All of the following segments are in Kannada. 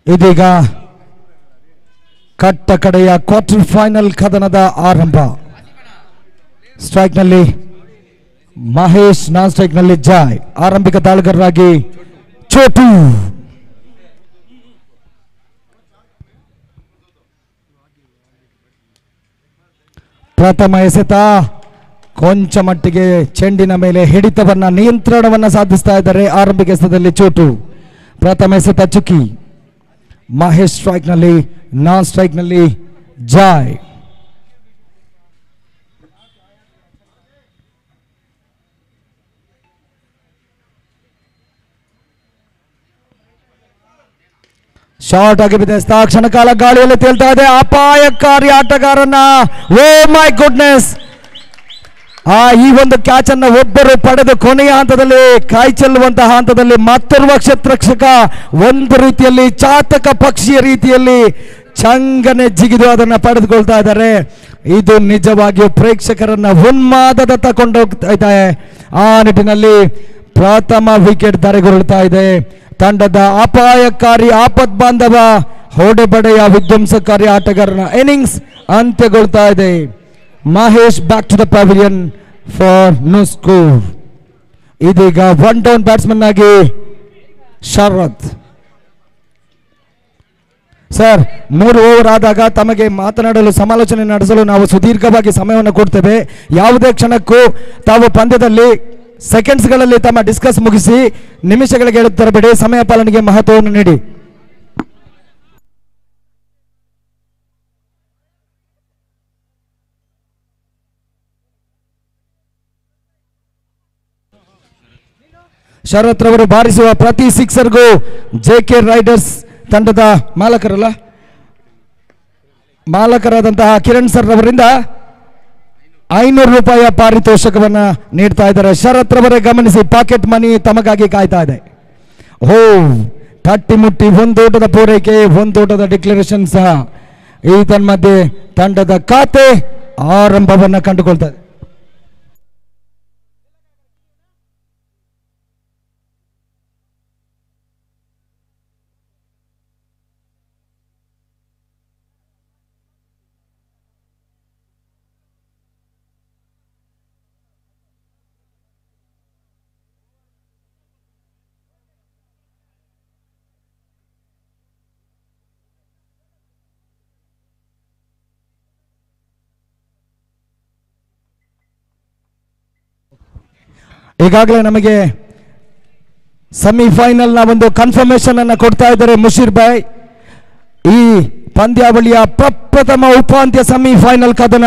ಇದೀಗ ಕಟ್ಟ ಕಡೆಯ ಕ್ವಾರ್ಟರ್ ಫೈನಲ್ ಕದನದ ಆರಂಭ. ಸ್ಟ್ರೈಕ್ ನಲ್ಲಿ ಮಹೇಶ್, ನಾನ್ ಸ್ಟ್ರೈಕ್ ನಲ್ಲಿ ಜಾಯ್. ಆರಂಭಿಕ ದಾಳಿಗಾರರಾಗಿ ಚೋಟು. ಪ್ರಥಮ ಎಸೆತ ಕೊಂಚ ಮಟ್ಟಿಗೆ ಚೆಂಡಿನ ಮೇಲೆ ಹಿಡಿತವನ್ನ, ನಿಯಂತ್ರಣವನ್ನ ಸಾಧಿಸ್ತಾ ಇದ್ದಾರೆ ಆರಂಭಿಕ ಎಸೆತದಲ್ಲಿ ಚೋಟು. ಪ್ರಥಮ ಎಸೆತ ಚುಕ್ಕಿ. ಮಹೇಶ್ ಸ್ಟ್ರೈಕ್ ನಲ್ಲಿ, ನಾನ್ ಸ್ಟ್ರೈಕ್ ನಲ್ಲಿ ಜಾಯ್. ಶಾರ್ಟ್ ಆಗಿ ಬಿದ್ದ ಕ್ಷಣ ಕಾಲ ಗಾಳಿಯಲ್ಲಿ ತೇಲ್ತಾ ಇದೆ. ಅಪಾಯಕಾರಿ ಆಟಗಾರನ, ಓ ಮೈ ಗುಡ್ನೆಸ್, ಈ ಒಂದು ಕ್ಯಾಚ್ ಅನ್ನ ಒಬ್ಬರು ಪಡೆದು ಕೊನೆಯ ಹಂತದಲ್ಲಿ ಕೈ ಚೆಲ್ಲುವಂತಹ ಹಂತದಲ್ಲಿ ಮತ್ತೋರ್ವ ಕ್ಷೇತ್ರರಕ್ಷಕ ಒಂದು ರೀತಿಯಲ್ಲಿ ಚಾತಕ ಪಕ್ಷಿಯ ರೀತಿಯಲ್ಲಿ ಚಂಗನೆ ಜಿಗಿದು ಅದನ್ನು ಪಡೆದುಕೊಳ್ತಾ ಇದ್ದಾರೆ. ಇದು ನಿಜವಾಗಿಯೂ ಪ್ರೇಕ್ಷಕರನ್ನ ಉನ್ಮಾದದತ್ತ ಕೊಂಡೋಗ್ತಾ ಇದೆ. ಆ ನಿಟ್ಟಿನಲ್ಲಿ ಪ್ರಥಮ ವಿಕೆಟ್ ಧರೆಗುರುಳ್ತಾ ಇದೆ. ತಂಡದ ಅಪಾಯಕಾರಿ ಆಪತ್ ಬಾಂಧವ ಹೊಡೆಬಡೆಯ ವಿಧ್ವಂಸಕಾರಿ ಆಟಗಾರನ ಇನ್ನಿಂಗ್ಸ್ ಅಂತ್ಯಗೊಳ್ತಾ ಇದೆ. Mahesh back to the pavilion for no score. ಇದೀಗ ಒನ್ ಡೌನ್ ಬ್ಯಾಟ್ಸ್ಮನ್ ಆಗಿ ಶರತ್. ಸರ್, 3 ಓವರ್ ಆದಾಗ ತಮಗೆ ಮಾತನಾಡಲು, ಸಮಾಲೋಚನೆ ನಡೆಸಲು ನಾವು ಸುದೀರ್ಘವಾಗಿ ಸಮಯವನ್ನು ಕೊಡ್ತೇವೆ. ಯಾವುದೇ ಕ್ಷಣಕ್ಕೂ ತಾವು ಪಂದ್ಯದಲ್ಲಿ ಸೆಕೆಂಡ್ಸ್ಗಳಲ್ಲಿ ತಮ್ಮ ಡಿಸ್ಕಸ್ ಮುಗಿಸಿ ನಿಮಿಷಗಳಿಗೆ ಹೇಳುತ್ತಿರಬೇಡಿ. ಸಮಯ ಪಾಲನೆಗೆ ಮಹತ್ವವನ್ನು ನೀಡಿ. ಶರತ್ ರವರು ಬಾರಿಸುವ ಪ್ರತಿ ಸಿಕ್ಸರ್ಗೂ ಜೆಕೆ ರೈಡರ್ಸ್ ತಂಡದ ಮಾಲಕರಾದಂತಹ ಕಿರಣ್ ಸರ್ ರವರಿಂದ 500 ರೂಪಾಯಿಯ ಪಾರಿತೋಷಕವನ್ನ ನೀಡ್ತಾ ಇದ್ದಾರೆ. ಶರತ್ ರವರೇ ಗಮನಿಸಿ, ಪಾಕೆಟ್ ಮನಿ ತಮಗಾಗಿ ಕಾಯ್ತಾ ಇದೆ. ತಟ್ಟಿ ಮುಟ್ಟಿ ಒಂದೋಟದ ಪೂರೈಕೆ, ಒಂದೋಟದ ಡಿಕ್ಲರೇಷನ್ ಸಹ ಈ ತನ್ಮಧ್ಯೆ ತಂಡದ ಖಾತೆ ಆರಂಭವನ್ನ ಕಂಡುಕೊಳ್ತಾ ಇದೆ. ಈಗಾಗಲೇ ನಮಗೆ ಸೆಮಿಫೈನಲ್ನ ಒಂದು ಕನ್ಫರ್ಮೇಶನ್ ಅನ್ನು ಕೊಡ್ತಾ ಇದ್ದಾರೆ ಮುಷೀರ್ ಭಾಯ್. ಈ ಪಂದ್ಯಾವಳಿಯ ಪ್ರಪ್ರಥಮ ಉಪಾಂತ್ಯ ಸೆಮಿಫೈನಲ್ ಕದನ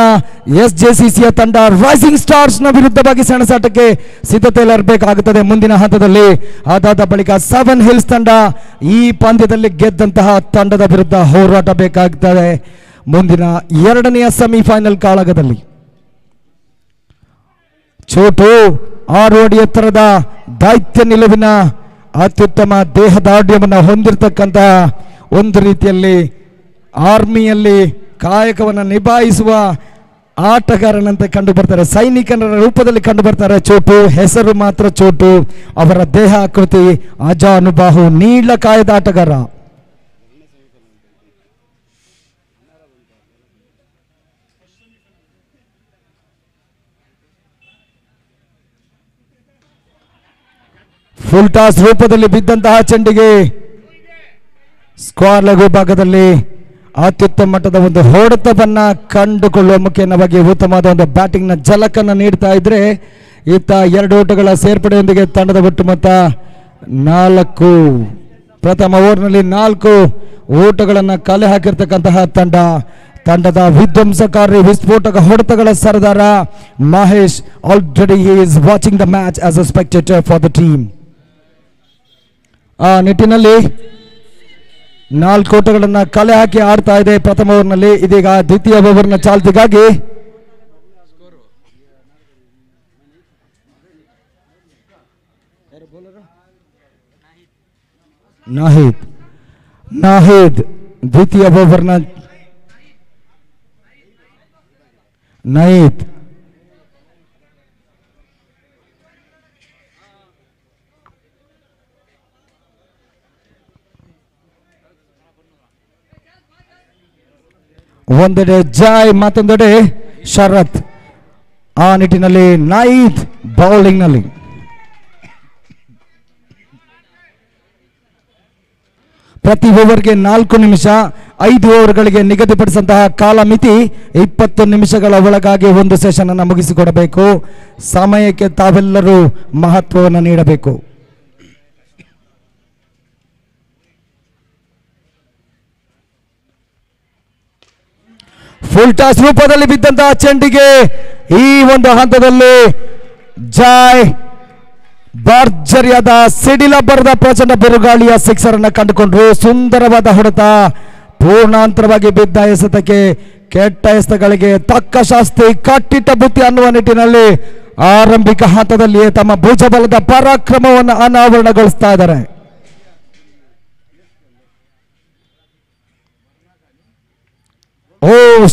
SJCCಯ ತಂಡ ರೈಸಿಂಗ್ ಸ್ಟಾರ್ಸ್ ನ ವಿರುದ್ಧವಾಗಿ ಸೆಣಸಾಟಕ್ಕೆ ಸಿದ್ಧತೆಯಲ್ಲಿರಬೇಕಾಗುತ್ತದೆ. ಮುಂದಿನ ಹಂತದಲ್ಲಿ ಅದಾದ ಬಳಿಕ 7 ಹಿಲ್ಸ್ ತಂಡ ಈ ಪಂದ್ಯದಲ್ಲಿ ಗೆದ್ದಂತಹ ತಂಡದ ವಿರುದ್ಧ ಹೋರಾಟ ಬೇಕಾಗುತ್ತದೆ ಮುಂದಿನ 2ನೇ ಸೆಮಿಫೈನಲ್ ಕಾಳಗದಲ್ಲಿ. ಚೋಟು 6 ಅಡಿ ಎತ್ತರದ ದೈತ್ಯ ನಿಲುವಿನ ಅತ್ಯುತ್ತಮ ದೇಹದಾಢ್ಯವನ್ನು ಹೊಂದಿರತಕ್ಕಂತಹ ಒಂದು ರೀತಿಯಲ್ಲಿ ಆರ್ಮಿಯಲ್ಲಿ ಕಾಯಕವನ್ನು ನಿಭಾಯಿಸುವ ಆಟಗಾರನಂತೆ ಕಂಡು ಬರ್ತಾರೆ, ಸೈನಿಕನ ರೂಪದಲ್ಲಿ ಕಂಡು ಬರ್ತಾರೆ ಚೋಟು. ಹೆಸರು ಮಾತ್ರ ಚೋಟು, ಅವರ ದೇಹ ಆಕೃತಿ ಅಜಾನುಬಾಹು ನೀಳಕಾಯದ ಆಟಗಾರ. ಫುಲ್ ಟಾಸ್ ರೂಪದಲ್ಲಿ ಬಿದ್ದಂತಹ ಚೆಂಡಿಗೆ ಸ್ಕ್ವಾರ್ ಲಘು ಭಾಗದಲ್ಲಿ ಅತ್ಯುತ್ತಮ ಮಟ್ಟದ ಒಂದು ಹೊಡೆತವನ್ನ ಕಂಡುಕೊಳ್ಳುವ ಮುಖೇನವಾಗಿ ಉತ್ತಮವಾದ ಒಂದು ಬ್ಯಾಟಿಂಗ್ ನ ಝಲಕನ್ನು ನೀಡ್ತಾ ಇದ್ರೆ, ಇತ್ತ 2 ಓಟಗಳ ಸೇರ್ಪಡೆಯೊಂದಿಗೆ ತಂಡದ ಒಟ್ಟು ಮೊತ್ತ 4. ಪ್ರಥಮ ಓವರ್ನಲ್ಲಿ 4 ಓಟಗಳನ್ನು ಕಲೆ ಹಾಕಿರ್ತಕ್ಕಂತಹ ತಂಡದ ವಿಧ್ವಂಸಕಾರಿ ವಿಸ್ಫೋಟಕ ಹೊಡೆತಗಳ ಸರದಾರ Mahesh. Already he is watching the match as a spectator for the team. ಆ ನಿಟ್ಟಿನಲ್ಲಿ 4 ಓಟಗಳನ್ನು ಕಲೆ ಹಾಕಿ ಆಡ್ತಾ ಇದೆ ಪ್ರಥಮ ಓವರ್ನಲ್ಲಿ. ಇದೀಗ ದ್ವಿತೀಯ ಓವರ್ನ ಚಾಲ್ತಿಗಾಗಿ ನಾಹಿದ್ ದ್ವಿತೀಯ ಓವರ್ನ ನೈತ್ ಒಂದೆಡೆ ಜಾಯ್ ಮತ್ತೊಂದೆಡೆ ಶರತ್. ಆ ನಿಟ್ಟಿನಲ್ಲಿ ನಾಯಿದ್ ಬೌಲಿಂಗ್ನಲ್ಲಿ. ಪ್ರತಿ ಓವರ್ಗೆ 4 ನಿಮಿಷ, 5 ಓವರ್ಗಳಿಗೆ ನಿಗದಿಪಡಿಸಿದಂತಹ ಕಾಲಮಿತಿ 20 ನಿಮಿಷಗಳ ಒಳಗಾಗಿ ಒಂದು ಸೆಷನ್ ಅನ್ನು ಮುಗಿಸಿಕೊಡಬೇಕು. ಸಮಯಕ್ಕೆ ತಾವೆಲ್ಲರೂ ಮಹತ್ವವನ್ನು ನೀಡಬೇಕು. ಫುಲ್ ಟಾಸ್ ರೂಪದಲ್ಲಿ ಬಿದ್ದಂತಹ ಚೆಂಡಿಗೆ ಈ ಒಂದು ಹಂತದಲ್ಲಿ ಜಾಯ್ ಭರ್ಜರಿಯಾದ ಸಿಡಿಲ ಬರದ ಪ್ರಚಂಡ ಬಿರುಗಾಳಿಯ ಸಿಕ್ಸರ್ ಅನ್ನು ಕಂಡುಕೊಂಡ್ರು. ಸುಂದರವಾದ ಹೊಡೆತ, ಪೂರ್ಣಾಂತರವಾಗಿ ಬಿದ್ದ ಎಸೆತಕ್ಕೆ ಕೆಟ್ಟ ಎಸೆತಗಳಿಗೆ ತಕ್ಕ ಶಾಸ್ತಿ, ಕಟ್ಟಿಟ್ಟ ಬುತ್ತಿ ಅನ್ನುವ ನಿಟ್ಟಿನಲ್ಲಿ ಆರಂಭಿಕ ಹಂತದಲ್ಲಿಯೇ ತಮ್ಮ ಭುಜಬಲದ ಪರಾಕ್ರಮವನ್ನು ಅನಾವರಣಗೊಳಿಸ್ತಾ ಇದ್ದಾರೆ.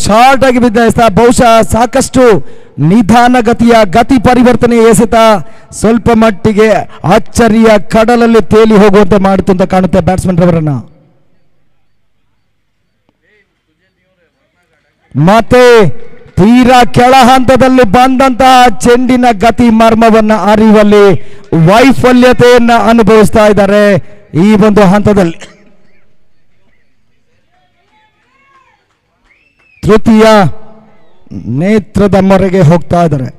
ಶಾರ್ಟ್ ಆಗಿ ಬಿದ್ದ ಎಸೆತ, ಬಹುಶಃ ಸಾಕಷ್ಟು ನಿಧಾನಗತಿಯ ಗತಿ ಪರಿವರ್ತನೆ ಎಸೆತ ಸ್ವಲ್ಪ ಮಟ್ಟಿಗೆ ಅಚ್ಚರಿಯ ಕಡಲಲ್ಲಿ ತೇಲಿ ಹೋಗುವಂತೆ ಮಾಡಿತು ಅಂತ ಕಾಣುತ್ತೆ ಬ್ಯಾಟ್ಸ್ಮನ್ ರವರನ್ನ. ಮತ್ತೆ ತೀರಾ ಕೆಳ ಹಂತದಲ್ಲಿ ಬಂದಂತಹ ಚೆಂಡಿನ ಗತಿ ಮರ್ಮವನ್ನ ಅರಿಯುವಲ್ಲಿ ವೈಫಲ್ಯತೆಯನ್ನ ಅನುಭವಿಸ್ತಾ ಇದ್ದಾರೆ ಈ ಒಂದು ಹಂತದಲ್ಲಿ. ತೃತೀಯ ನೇತ್ರದ ಮೊರೆಗೆ ಹೋಗ್ತಾ ಇದ್ದಾರೆ.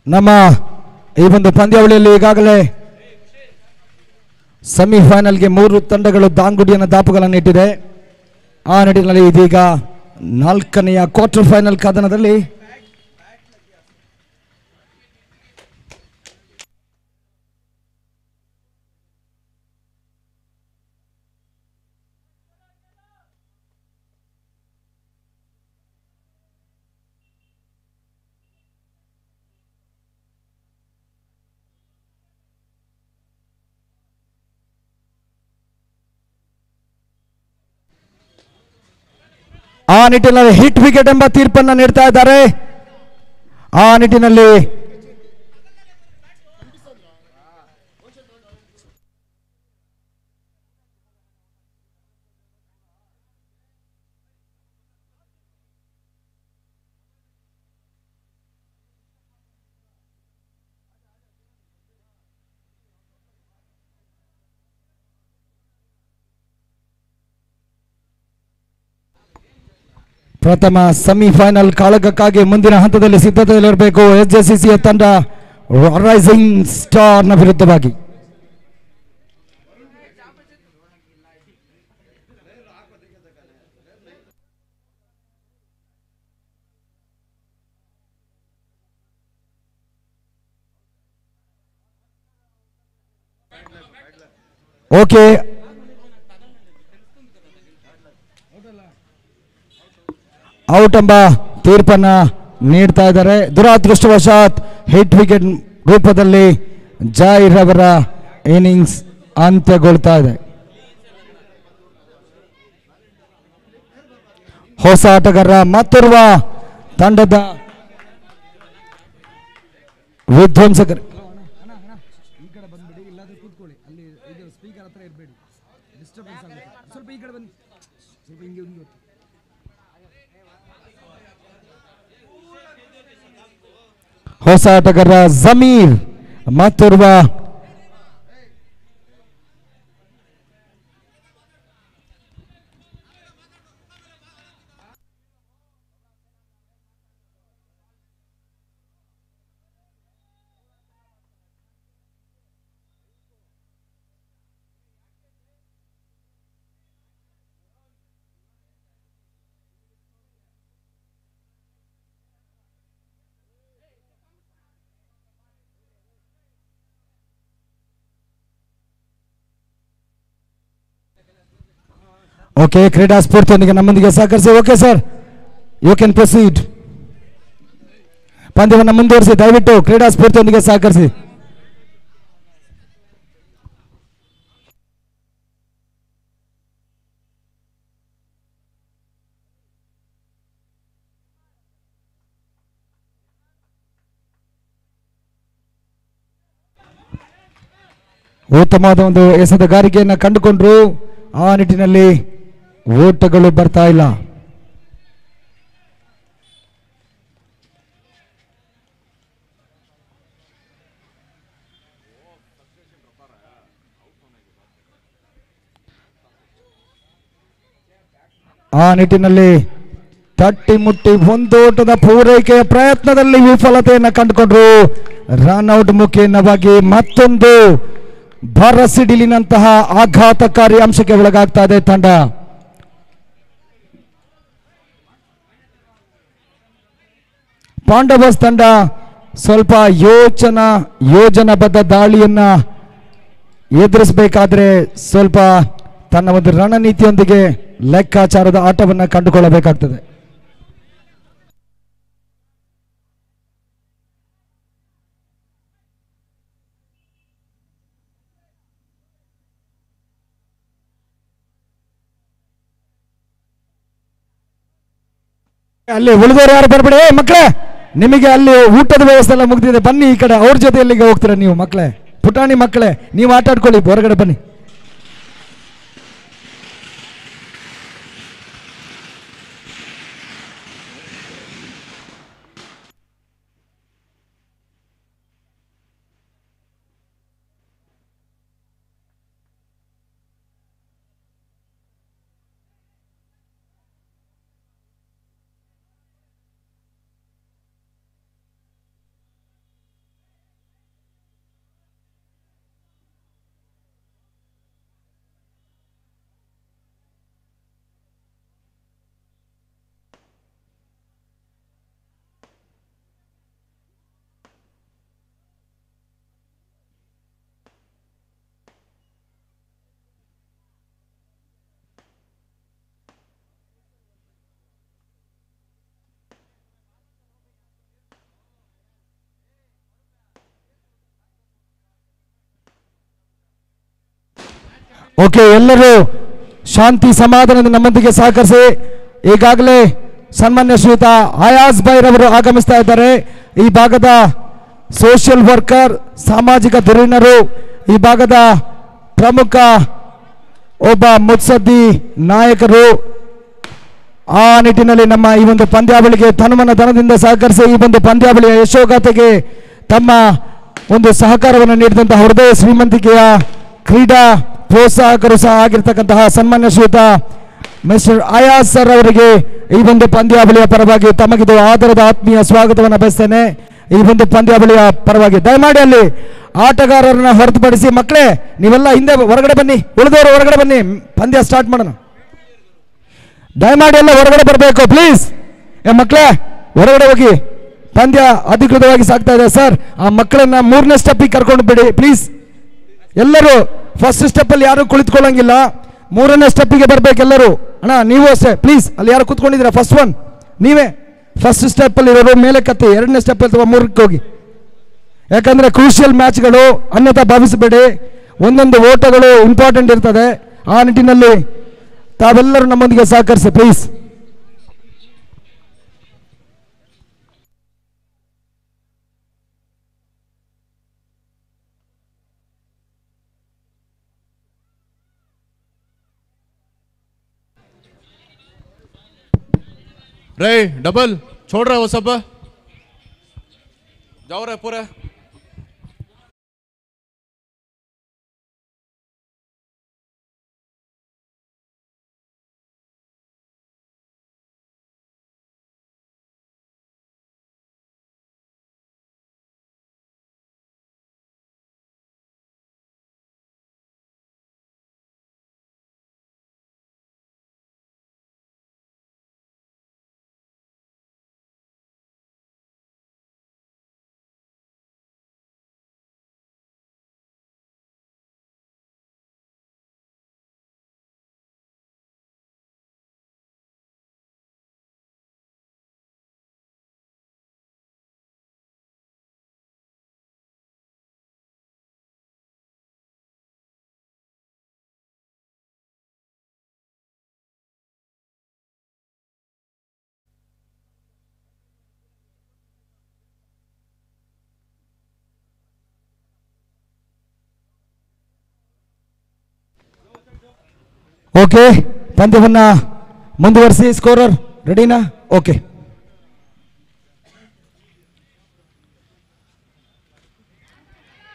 ನಮ್ಮ ಈ ಒಂದು ಪಂದ್ಯಾವಳಿಯಲ್ಲಿ ಈಗಾಗಲೇ ಸೆಮಿಫೈನಲ್ಗೆ 3 ತಂಡಗಳು ದಾಂಗುಡಿಯನ್ನು ದಾಪುಗಳನ್ನು ಇಟ್ಟಿದೆ. ಆ ನಿಟ್ಟಿನಲ್ಲಿ ಇದೀಗ 4ನೆಯ ಕ್ವಾರ್ಟರ್ ಫೈನಲ್ ಕದನದಲ್ಲಿ ಆ ನಿಟ್ಟಿನಲ್ಲಿ ಹಿಟ್ ವಿಕೆಟ್ ಎಂಬ ತೀರ್ಪನ್ನು ನೀಡ್ತಾ ಇದ್ದಾರೆ. ಆ ನಿಟ್ಟಿನಲ್ಲಿ ಪ್ರಥಮ ಸೆಮಿಫೈನಲ್ ಕಾಳಗಕ್ಕಾಗಿ ಮುಂದಿನ ಹಂತದಲ್ಲಿ ಸಿದ್ಧತೆಯಲ್ಲಿರಬೇಕು ಎಸ್ಜೆಸಿಸಿಯ ತಂಡ ರೈಸಿಂಗ್ ಸ್ಟಾರ್ನ ವಿರುದ್ಧವಾಗಿ. ಓಕೆ, ಔಟ್ ಎಂಬ ತೀರ್ಪನ್ನ ನೀಡ್ತಾ ಇದ್ದಾರೆ. ದುರಾದೃಷ್ಟವಶಾತ್ ಹಿಟ್ ವಿಕೆಟ್ ರೂಪದಲ್ಲಿ ಜಾಯ್ ರವರ ಇನ್ನಿಂಗ್ಸ್ ಅಂತ್ಯಗೊಳ್ತಾ ಇದೆ. ಹೊಸ ಆಟಗಾರ ಮತ್ತೋರ್ವ ತಂಡದ ವಿಧ್ವಂಸಕರು ಹೊಸ ಆಟಗಾರ ಜಮೀರ್ ಮತ್ತೋರ್ವ ಓಕೆ, ಕ್ರೀಡಾ ಸ್ಫೂರ್ತಿಯೊಂದಿಗೆ ನಮ್ಮೊಂದಿಗೆ ಸಹಕರಿಸಿ. Okay sir, you can proceed. ಪಂದ್ಯವನ್ನು ಮುಂದುವರಿಸಿ, ದಯವಿಟ್ಟು ಕ್ರೀಡಾ ಸ್ಫೂರ್ತಿಯೊಂದಿಗೆ ಸಹಕರಿಸಿ. ಉತ್ತಮವಾದ ಒಂದು ಎಸೆತಗಾರಿಕೆಯನ್ನು ಕಂಡುಕೊಂಡ್ರು. ಆ ನಿಟ್ಟಿನಲ್ಲಿ ಓಟಗಳು ಬರ್ತಾ ಇಲ್ಲ. ಆ ನಿಟ್ಟಿನಲ್ಲಿ ತಟ್ಟಿ ಮುಟ್ಟಿ ಒಂದೋಟದ ಪೂರೈಕೆಯ ಪ್ರಯತ್ನದಲ್ಲಿ ವಿಫಲತೆಯನ್ನು ಕಂಡುಕೊಂಡ್ರು. ರನ್ಔಟ್ ಮುಖೇನವಾಗಿ ಮತ್ತೊಂದು ಭರಸಿಡಿಲಿನಂತಹ ಆಘಾತಕಾರಿ ಅಂಶಕ್ಕೆ ಒಳಗಾಗ್ತಾ ಇದೆ ತಂಡ. ಪಾಂಡವಸ್ ತಂಡ ಸ್ವಲ್ಪ ಯೋಜನಾಬದ್ಧ ದಾಳಿಯನ್ನ ಎದುರಿಸಬೇಕಾದ್ರೆ ಸ್ವಲ್ಪ ತನ್ನ ಒಂದು ರಣನೀತಿಯೊಂದಿಗೆ ಲೆಕ್ಕಾಚಾರದ ಆಟವನ್ನು ಕಂಡುಕೊಳ್ಳಬೇಕಾಗ್ತದೆ. ಅಲ್ಲಿ ಉಳಿದವರು ಯಾರು ಬರ್ಬೇಡಿ ಮಕ್ಕಳೇ, ನಿಮಗೆ ಅಲ್ಲಿ ಊಟದ ವ್ಯವಸ್ಥೆ ಎಲ್ಲ ಮುಗ್ದಿದೆ, ಬನ್ನಿ ಈ ಕಡೆ. ಅವ್ರ ಜೊತೆ ಎಲ್ಲಿಗೆ ಹೋಗ್ತೀರಾ ನೀವು ಮಕ್ಕಳೇ, ಪುಟಾಣಿ ಮಕ್ಕಳೇ, ನೀವು ಆಟ ಆಡ್ಕೊಳ್ಳಿ, ಹೊರಗಡೆ ಬನ್ನಿ. ಓಕೆ, ಎಲ್ಲರೂ ಶಾಂತಿ ಸಮಾಧಾನದ ನಮ್ಮೊಂದಿಗೆ ಸಹಕರಿಸಿ. ಈಗಾಗಲೇ ಸನ್ಮಾನ್ಯ ಶ್ರೀಯುತ ಆಯಾಜ್ ಬೈರವರು ಆಗಮಿಸ್ತಾ ಇದ್ದಾರೆ. ಈ ಭಾಗದ ಸೋಷಿಯಲ್ ವರ್ಕರ್, ಸಾಮಾಜಿಕ ಧುರೀಣರು, ಈ ಭಾಗದ ಪ್ರಮುಖ ಒಬ್ಬ ಮುತ್ಸದ್ದಿ ನಾಯಕರು. ಆ ನಿಟ್ಟಿನಲ್ಲಿ ನಮ್ಮ ಈ ಒಂದು ಪಂದ್ಯಾವಳಿಗೆ ತನುಮನ ಧನದಿಂದ ಸಹಕರಿಸಿ ಈ ಒಂದು ಪಂದ್ಯಾವಳಿಯ ಯಶೋಗಾಥೆಗೆ ತಮ್ಮ ಒಂದು ಸಹಕಾರವನ್ನು ನೀಡಿದಂತಹ ಹೃದಯ ಶ್ರೀಮಂತಿಕೆಯ ಕ್ರೀಡಾ ಪ್ರೋತ್ಸಾಹಕರು ಸಹ ಆಗಿರ್ತಕ್ಕಂತಹ ಸನ್ಮಾನ್ಯ ಶ್ರೀಯುತ ಮಿಸ್ಟರ್ ಆಯಾಜ್ ಸರ್ ಅವರಿಗೆ ಈ ಒಂದು ಪಂದ್ಯಾವಳಿಯ ಪರವಾಗಿ ತಮಗಿದು ಆದರದ ಆತ್ಮೀಯ ಸ್ವಾಗತವನ್ನು ಬಯಸ್ತೇನೆ. ಈ ಒಂದು ಪಂದ್ಯಾವಳಿಯ ಪರವಾಗಿ ದಯಮಾಡಿ ಅಲ್ಲಿ ಆಟಗಾರರನ್ನ ಹೊರತುಪಡಿಸಿ ಮಕ್ಕಳೇ ನೀವೆಲ್ಲ ಹಿಂದೆ ಹೊರಗಡೆ ಬನ್ನಿ, ಉಳಿದವರು ಹೊರಗಡೆ ಬನ್ನಿ, ಪಂದ್ಯ ಸ್ಟಾರ್ಟ್ ಮಾಡೋಣ. ದಯಮಾಡಿ ಎಲ್ಲ ಹೊರಗಡೆ ಬರಬೇಕು ಪ್ಲೀಸ್. ಮಕ್ಕಳೇ ಹೊರಗಡೆ ಹೋಗಿ, ಪಂದ್ಯ ಅಧಿಕೃತವಾಗಿ ಸಾಗ್ತಾ ಇದೆ ಸರ್. ಆ ಮಕ್ಕಳನ್ನ 3ನೇ ಸ್ಟೆಪ್ಪಿಗೆ ಕರ್ಕೊಂಡು ಬಿಡಿ ಪ್ಲೀಸ್. ಎಲ್ಲರೂ ಫಸ್ಟ್ ಸ್ಟೆಪ್ ಅಲ್ಲಿ ಯಾರು ಕುಳಿತುಕೊಳ್ಳಂಗಿಲ್ಲ, 3ನೇ ಸ್ಟೆಪ್ಪಿಗೆ ಬರ್ಬೇಕೆಲ್ಲರೂ. ಅಣ್ಣ ನೀವು ಅಷ್ಟೇ ಪ್ಲೀಸ್, ಅಲ್ಲಿ ಯಾರು ಕುತ್ಕೊಂಡಿದ್ದೀರಾ ಫಸ್ಟ್ ಒನ್ ನೀವೇ. ಫಸ್ಟ್ ಸ್ಟೆಪ್ ಅಲ್ಲಿ ಇರೋರು ಮೇಲೆ ಕತ್ತಿ, 2ನೇ ಸ್ಟೆಪ್ ಅಥವಾ 3ಕ್ಕೆ ಹೋಗಿ. ಯಾಕಂದ್ರೆ ಕ್ರೂಷಿಯಲ್ ಮ್ಯಾಚ್ಗಳು, ಅನ್ಯತಾ ಭಾವಿಸಬೇಡಿ, ಒಂದೊಂದು ಓಟಗಳು ಇಂಪಾರ್ಟೆಂಟ್ ಇರ್ತದೆ. ಆ ನಿಟ್ಟಿನಲ್ಲಿ ತಾವೆಲ್ಲರೂ ನಮ್ಮೊಂದಿಗೆ ಸಹಕರಿಸಿ ಪ್ಲೀಸ್. रे डबल छोड़ रहा है वो सब, जाओ रहे पूरे। ಓಕೆ, ಪಂದ್ಯವನ್ನ ಮುಂದುವರಿಸಿ. ಸ್ಕೋರರ್ ರೆಡಿನಾ? ಓಕೆ.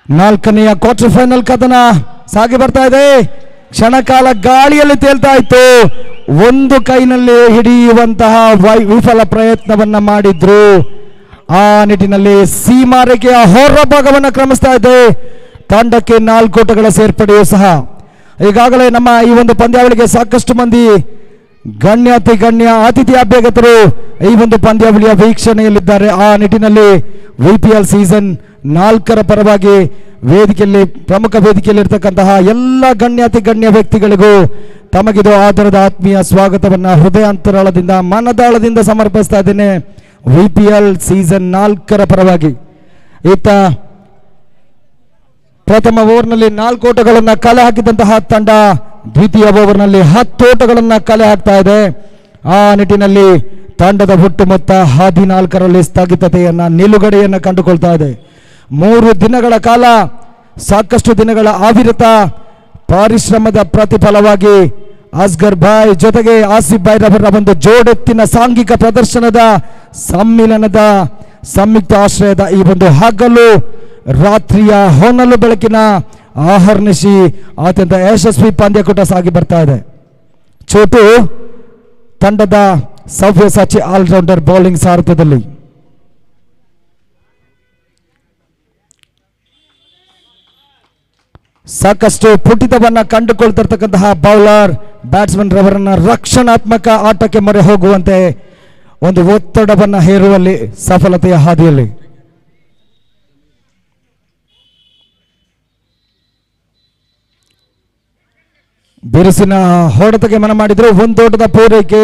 ನಾಲ್ಕನೆಯ ಕ್ವಾರ್ಟರ್ ಫೈನಲ್ ಕದನ ಸಾಗಿ ಬರ್ತಾ ಇದೆ. ಕ್ಷಣಕಾಲ ಗಾಳಿಯಲ್ಲಿ ತೇಲ್ತಾ ಇತ್ತು. ಒಂದು ಕೈನಲ್ಲಿ ಹಿಡಿಯುವಂತಹ ವಿಫಲ ಪ್ರಯತ್ನವನ್ನ ಮಾಡಿದ್ರು. ಆ ನಿಟ್ಟಿನಲ್ಲಿ ಸೀಮಾರೇಖೆಯ ಹೊರ ಭಾಗವನ್ನು ಕ್ರಮಿಸ್ತಾ ಇದೆ. ತಂಡಕ್ಕೆ 4 ಓಟಗಳ ಸೇರ್ಪಡೆಯೂ ಸಹ. ಈಗಾಗಲೇ ನಮ್ಮ ಈ ಒಂದು ಪಂದ್ಯಾವಳಿಗೆ ಸಾಕಷ್ಟು ಮಂದಿ ಗಣ್ಯ ಅತಿಥಿ ಅಭ್ಯಾಗತರು ಈ ಒಂದು ಪಂದ್ಯಾವಳಿಯ ವೀಕ್ಷಣೆಯಲ್ಲಿದ್ದಾರೆ. ಆ ನಿಟ್ಟಿನಲ್ಲಿ VPL ಸೀಸನ್ 4ರ ಪರವಾಗಿ ವೇದಿಕೆಯಲ್ಲಿ ಪ್ರಮುಖ ವೇದಿಕೆಯಲ್ಲಿ ಇರತಕ್ಕಂತಹ ಎಲ್ಲ ಗಣ್ಯ ವ್ಯಕ್ತಿಗಳಿಗೂ ತಮಗಿದು ಆಧಾರದ ಆತ್ಮೀಯ ಸ್ವಾಗತವನ್ನ ಹೃದಯಾಂತರಾಳದಿಂದ ಮನದಾಳದಿಂದ ಸಮರ್ಪಿಸ್ತಾ ಇದ್ದೇನೆ. VPL ಸೀಸನ್ 4ರ ಪರವಾಗಿ ಈತ ಪ್ರಥಮ ಓವರ್ನಲ್ಲಿ 4 ಓಟಗಳನ್ನು ಕಲೆ ಹಾಕಿದಂತಹ ತಂಡ ದ್ವಿತೀಯ ಓವರ್ನಲ್ಲಿ 10 ಓಟಗಳನ್ನು ಕಲೆ ಹಾಕ್ತಾ ಇದೆ. ಆ ನಿಟ್ಟಿನಲ್ಲಿ ತಂಡದ ಒಟ್ಟು ಮೊತ್ತ 14ರಲ್ಲಿ ಸ್ಥಗಿತತೆಯನ್ನ ನಿಲುಗಡೆಯನ್ನ ಕಂಡುಕೊಳ್ತಾ ಇದೆ. 3 ದಿನಗಳ ಕಾಲ ಸಾಕಷ್ಟು ದಿನಗಳ ಅವಿರತ ಪರಿಶ್ರಮದ ಪ್ರತಿಫಲವಾಗಿ ಅಸ್ಗರ್ ಭಾಯ್ ಜೊತೆಗೆ ಆಸಿಫ್ ಭಾಯ್ ರವರ ಒಂದು ಜೋಡೆತ್ತಿನ ಸಾಂಘಿಕ ಪ್ರದರ್ಶನದ ಸಮ್ಮಿಲನದ ಸಂಯುಕ್ತ ಆಶ್ರಯದ ಈ ಒಂದು ಹಗಲು ರಾತ್ರಿಯ ಹೊನಲು ಬೆಳಕಿನ ಆಹರ್ನಿಶಿ ಅತ್ಯಂತ ಯಶಸ್ವಿ ಪಂದ್ಯಕೂಟ ಸಾಗಿ ಬರ್ತಾ ಇದೆ. ಚೋಟು ತಂಡದ ಸವ್ಯಸಾಚಿ ಆಲ್ರೌಂಡರ್ ಬೌಲಿಂಗ್ ಸಾರಥ್ಯದಲ್ಲಿ. ಸಾಕಷ್ಟು ಪುಟಿತವನ್ನ ಕಂಡುಕೊಳ್ತಿರ್ತಕ್ಕಂತಹ ಬೌಲರ್ ಬ್ಯಾಟ್ಸ್ಮನ್ ರವರನ್ನ ರಕ್ಷಣಾತ್ಮಕ ಆಟಕ್ಕೆ ಮೊರೆ ಹೋಗುವಂತೆ ಒಂದು ಒತ್ತಡವನ್ನ ಹೇರುವಲ್ಲಿ ಸಫಲತೆಯ ಹಾದಿಯಲ್ಲಿ. ಬಿರುಸಿನ ಹೊಡೆತಕ್ಕೆ ಮನ ಮಾಡಿದ್ರು. 1 ಓಟದ ಪೂರೈಕೆ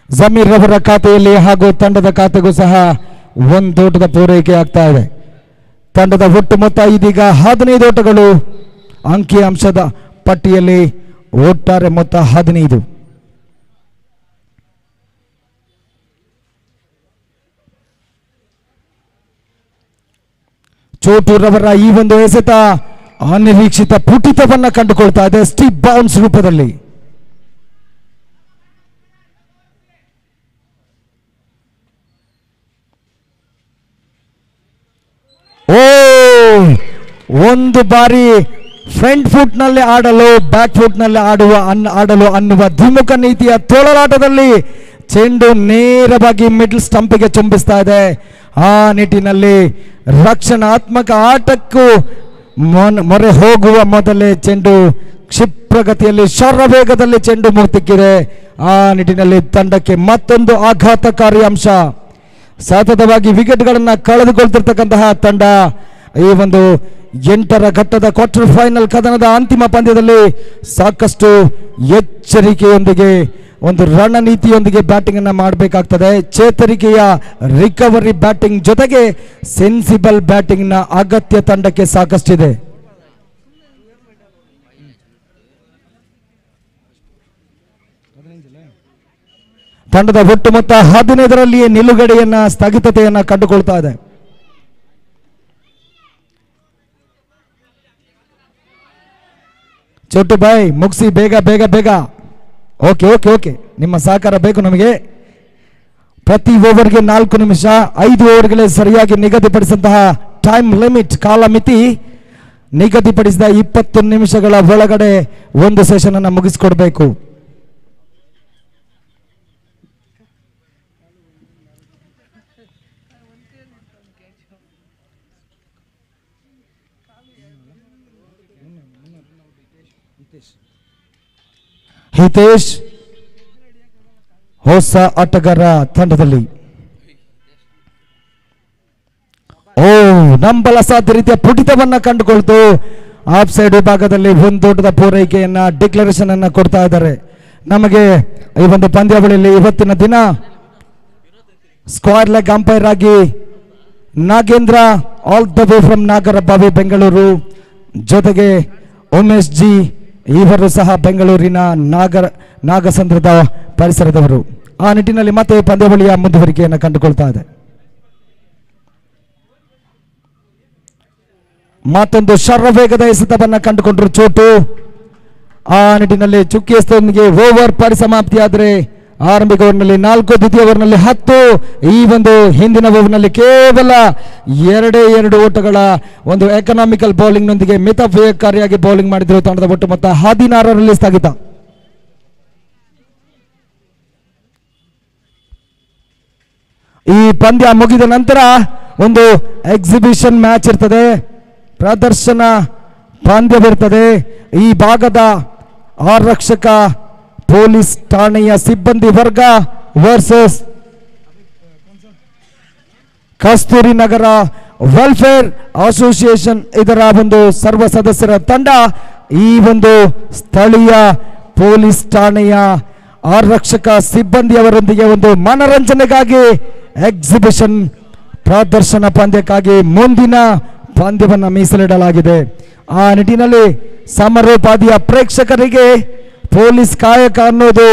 ಜಮೀರ್ ರವರ ಖಾತೆಯಲ್ಲಿ ಹಾಗೂ ತಂಡದ ಖಾತೆಗೂ ಸಹ 1 ಓಟದ ಪೂರೈಕೆ ಆಗ್ತಾ ಇದೆ. ತಂಡದ ಒಟ್ಟು ಮೊತ್ತ ಇದೀಗ 15 ಓಟಗಳು. ಅಂಕಿ ಅಂಶದ ಪಟ್ಟಿಯಲ್ಲಿ ಒಟ್ಟಾರೆ ಮೊತ್ತ 15. ಚೋಟೂರವರ ಈ ಒಂದು ಎಸೆತ ಅನಿರೀಕ್ಷಿತ ಪುಟಿತವನ್ನ ಕಂಡುಕೊಳ್ತಾ ಇದೆ ಸ್ಟೀಪ್ ಬೌನ್ಸ್ ರೂಪದಲ್ಲಿ. ಒಂದು ಬಾರಿ ಫ್ರಂಟ್ ಫುಟ್ ನಲ್ಲಿ ಆಡಲು ಬ್ಯಾಕ್ ಫುಟ್ ನಲ್ಲಿ ಆಡಲು ಅನ್ನುವ ದ್ವಿಮುಖ ನೀತಿಯ ತೋಳಲಾಟದಲ್ಲಿ ಚೆಂಡು ನೇರವಾಗಿ ಮಿಡ್ಲ್ ಸ್ಟಂಪಿಗೆ ಚುಂಬಿಸ್ತಾ ಇದೆ. ಆ ನಿಟ್ಟಿನಲ್ಲಿ ರಕ್ಷಣಾತ್ಮಕ ಆಟಕ್ಕೂ ಮೊರೆ ಹೋಗುವ ಮೊದಲೇ ಚೆಂಡು ಕ್ಷಿಪ್ರಗತಿಯಲ್ಲಿ ಶರವೇಗದಲ್ಲಿ ಚೆಂಡು ಮುಕ್ತಿಕ್ಕಿದೆ. ಆ ನಿಟ್ಟಿನಲ್ಲಿ ತಂಡಕ್ಕೆ ಮತ್ತೊಂದು ಆಘಾತಕಾರಿ ಅಂಶ. ಸತತವಾಗಿ ವಿಕೆಟ್ಗಳನ್ನು ಕಳೆದುಕೊಳ್ತಿರ್ತಕ್ಕಂತಹ ತಂಡ ಈ ಒಂದು 8ರ ಘಟ್ಟದ ಕ್ವಾರ್ಟರ್ ಫೈನಲ್ ಕದನದ ಅಂತಿಮ ಪಂದ್ಯದಲ್ಲಿ ಸಾಕಷ್ಟು ಎಚ್ಚರಿಕೆಯೊಂದಿಗೆ ಒಂದು ರಣನೀತಿಯೊಂದಿಗೆ ಬ್ಯಾಟಿಂಗ್ ಅನ್ನ ಮಾಡಬೇಕಾಗ್ತದೆ. ಚೇತರಿಕೆಯ ರಿಕವರಿ ಬ್ಯಾಟಿಂಗ್ ಜೊತೆಗೆ ಸೆನ್ಸಿಬಲ್ ಬ್ಯಾಟಿಂಗ್ ನ ಅಗತ್ಯ ತಂಡಕ್ಕೆ ಸಾಕಷ್ಟಿದೆ. ತಂಡದ ಒಟ್ಟು ಮೊತ್ತ 15ರಲ್ಲಿಯೇ ನಿಲುಗಡೆಯನ್ನ ಸ್ಥಗಿತತೆಯನ್ನ ಕಂಡುಕೊಳ್ತಾ ಇದೆ. ಚೋಟು ಬಾಯ್ ಮುಗಿಸಿ ಬೇಗ ಬೇಗ ಬೇಗ. ಓಕೆ ಓಕೆ ಓಕೆ, ನಿಮ್ಮ ಸಹಕಾರ ಬೇಕು ನಮಗೆ. ಪ್ರತಿ ಓವರ್ಗೆ 4 ನಿಮಿಷ, 5 ಓವರ್ಗಳೇ ಸರಿಯಾಗಿ ನಿಗದಿಪಡಿಸಿದಂತಹ ಟೈಮ್ ಲಿಮಿಟ್ ಕಾಲಮಿತಿ ನಿಗದಿಪಡಿಸಿದ 20 ನಿಮಿಷಗಳ ಒಳಗಡೆ ಒಂದು ಸೆಷನ್ ಅನ್ನು ಮುಗಿಸಿಕೊಡ್ಬೇಕು. ಹಿತೇಶ್ ಹೊಸ ಆಟಗಾರ ತಂಡದಲ್ಲಿ. ನಂಬಲ ಸಾಧ್ಯ ರೀತಿಯ ಪುಟಿತವನ್ನ ಕಂಡುಕೊಳ್ತು. ಆಫ್ ಸೈಡ್ ವಿಭಾಗದಲ್ಲಿ 1 ಓಟದ ಪೂರೈಕೆಯನ್ನ ಡಿಕ್ಲರೇಷನ್ ಅನ್ನ ಕೊಡ್ತಾ ಇದ್ದಾರೆ. ನಮಗೆ ಈ ಒಂದು ಪಂದ್ಯಾವಳಿಯಲ್ಲಿ ಇವತ್ತಿನ ದಿನ ಸ್ಕ್ವೇರ್ ಲೆಗ್ ಅಂಪೈರ್ ಆಗಿ Nagendra all the way from Nagarbhavi Bengaluru, ಜೊತೆಗೆ ಉಮೇಶ್ ಜಿ ಇವರು ಸಹ ಬೆಂಗಳೂರಿನ ನಾಗಸಂದ್ರದ ಪರಿಸರದವರು. ಆ ನಿಟ್ಟಿನಲ್ಲಿ ಮತ್ತೆ ಪಂದ್ಯಾವಳಿಯ ಮುಂದುವರಿಕೆಯನ್ನು ಕಂಡುಕೊಳ್ತಾ ಇದೆ. ಮತ್ತೊಂದು ಶರವೇಗದ ಎಸೆತವನ್ನು ಕಂಡುಕೊಂಡರು ಚೋಟು. ಆ ನಿಟ್ಟಿನಲ್ಲಿ ಚುಕ್ಕಿ ಎಸ್ತೊಂದಿಗೆ ಓವರ್ ಪರಿಸಮಾಪ್ತಿಯಾದರೆ ಆರಂಭಿಕ ಓವರ್ನಲ್ಲಿ 4, ದ್ವಿತೀಯ ಓವರ್ನಲ್ಲಿ 10, ಈ ಒಂದು ಹಿಂದಿನ ಓವರ್ನಲ್ಲಿ ಕೇವಲ 2 ಓಟಗಳ ಒಂದು ಎಕನಾಮಿಕಲ್ ಬೌಲಿಂಗ್ನೊಂದಿಗೆ ಮಿತವ್ಯಯಕಾರಿಯಾಗಿ ಬೌಲಿಂಗ್ ಮಾಡಿದ್ರು ತಂಡದ ಒಟ್ಟು ಮೊತ್ತ 16ರಲ್ಲಿ ಸ್ಥಗಿತ. ಈ ಪಂದ್ಯ ಮುಗಿದ ನಂತರ ಒಂದು ಎಕ್ಸಿಬಿಷನ್ ಮ್ಯಾಚ್ ಇರ್ತದೆ, ಪ್ರದರ್ಶನ ಪಂದ್ಯವಿರ್ತದೆ. ಈ ಭಾಗದ ಆರಕ್ಷಕ ಪೊಲೀಸ್ ಠಾಣೆಯ ಸಿಬ್ಬಂದಿ ವರ್ಗ ವರ್ಸಸ್ ಕಸ್ತೂರಿ ನಗರ ವೆಲ್ಫೇರ್ ಅಸೋಸಿಯೇಷನ್, ಇದರ ಒಂದು ಸರ್ವ ಸದಸ್ಯರ ತಂಡ ಈ ಒಂದು ಸ್ಥಳೀಯ ಪೊಲೀಸ್ ಠಾಣೆಯ ಆರಕ್ಷಕ ಸಿಬ್ಬಂದಿಯವರೊಂದಿಗೆ ಒಂದು ಮನರಂಜನೆಗಾಗಿ ಎಕ್ಸಿಬಿಷನ್ ಪ್ರದರ್ಶನ ಪಂದ್ಯಕ್ಕಾಗಿ ಮುಂದಿನ ಪಂದ್ಯವನ್ನು ಮೀಸಲಿಡಲಾಗಿದೆ. ಆ ನಿಟ್ಟಿನಲ್ಲಿ ಸಮರೋಪಾದಿಯ ಪ್ರೇಕ್ಷಕರಿಗೆ ಪೊಲೀಸ್ ಕಾಯಕ ಅನ್ನೋದು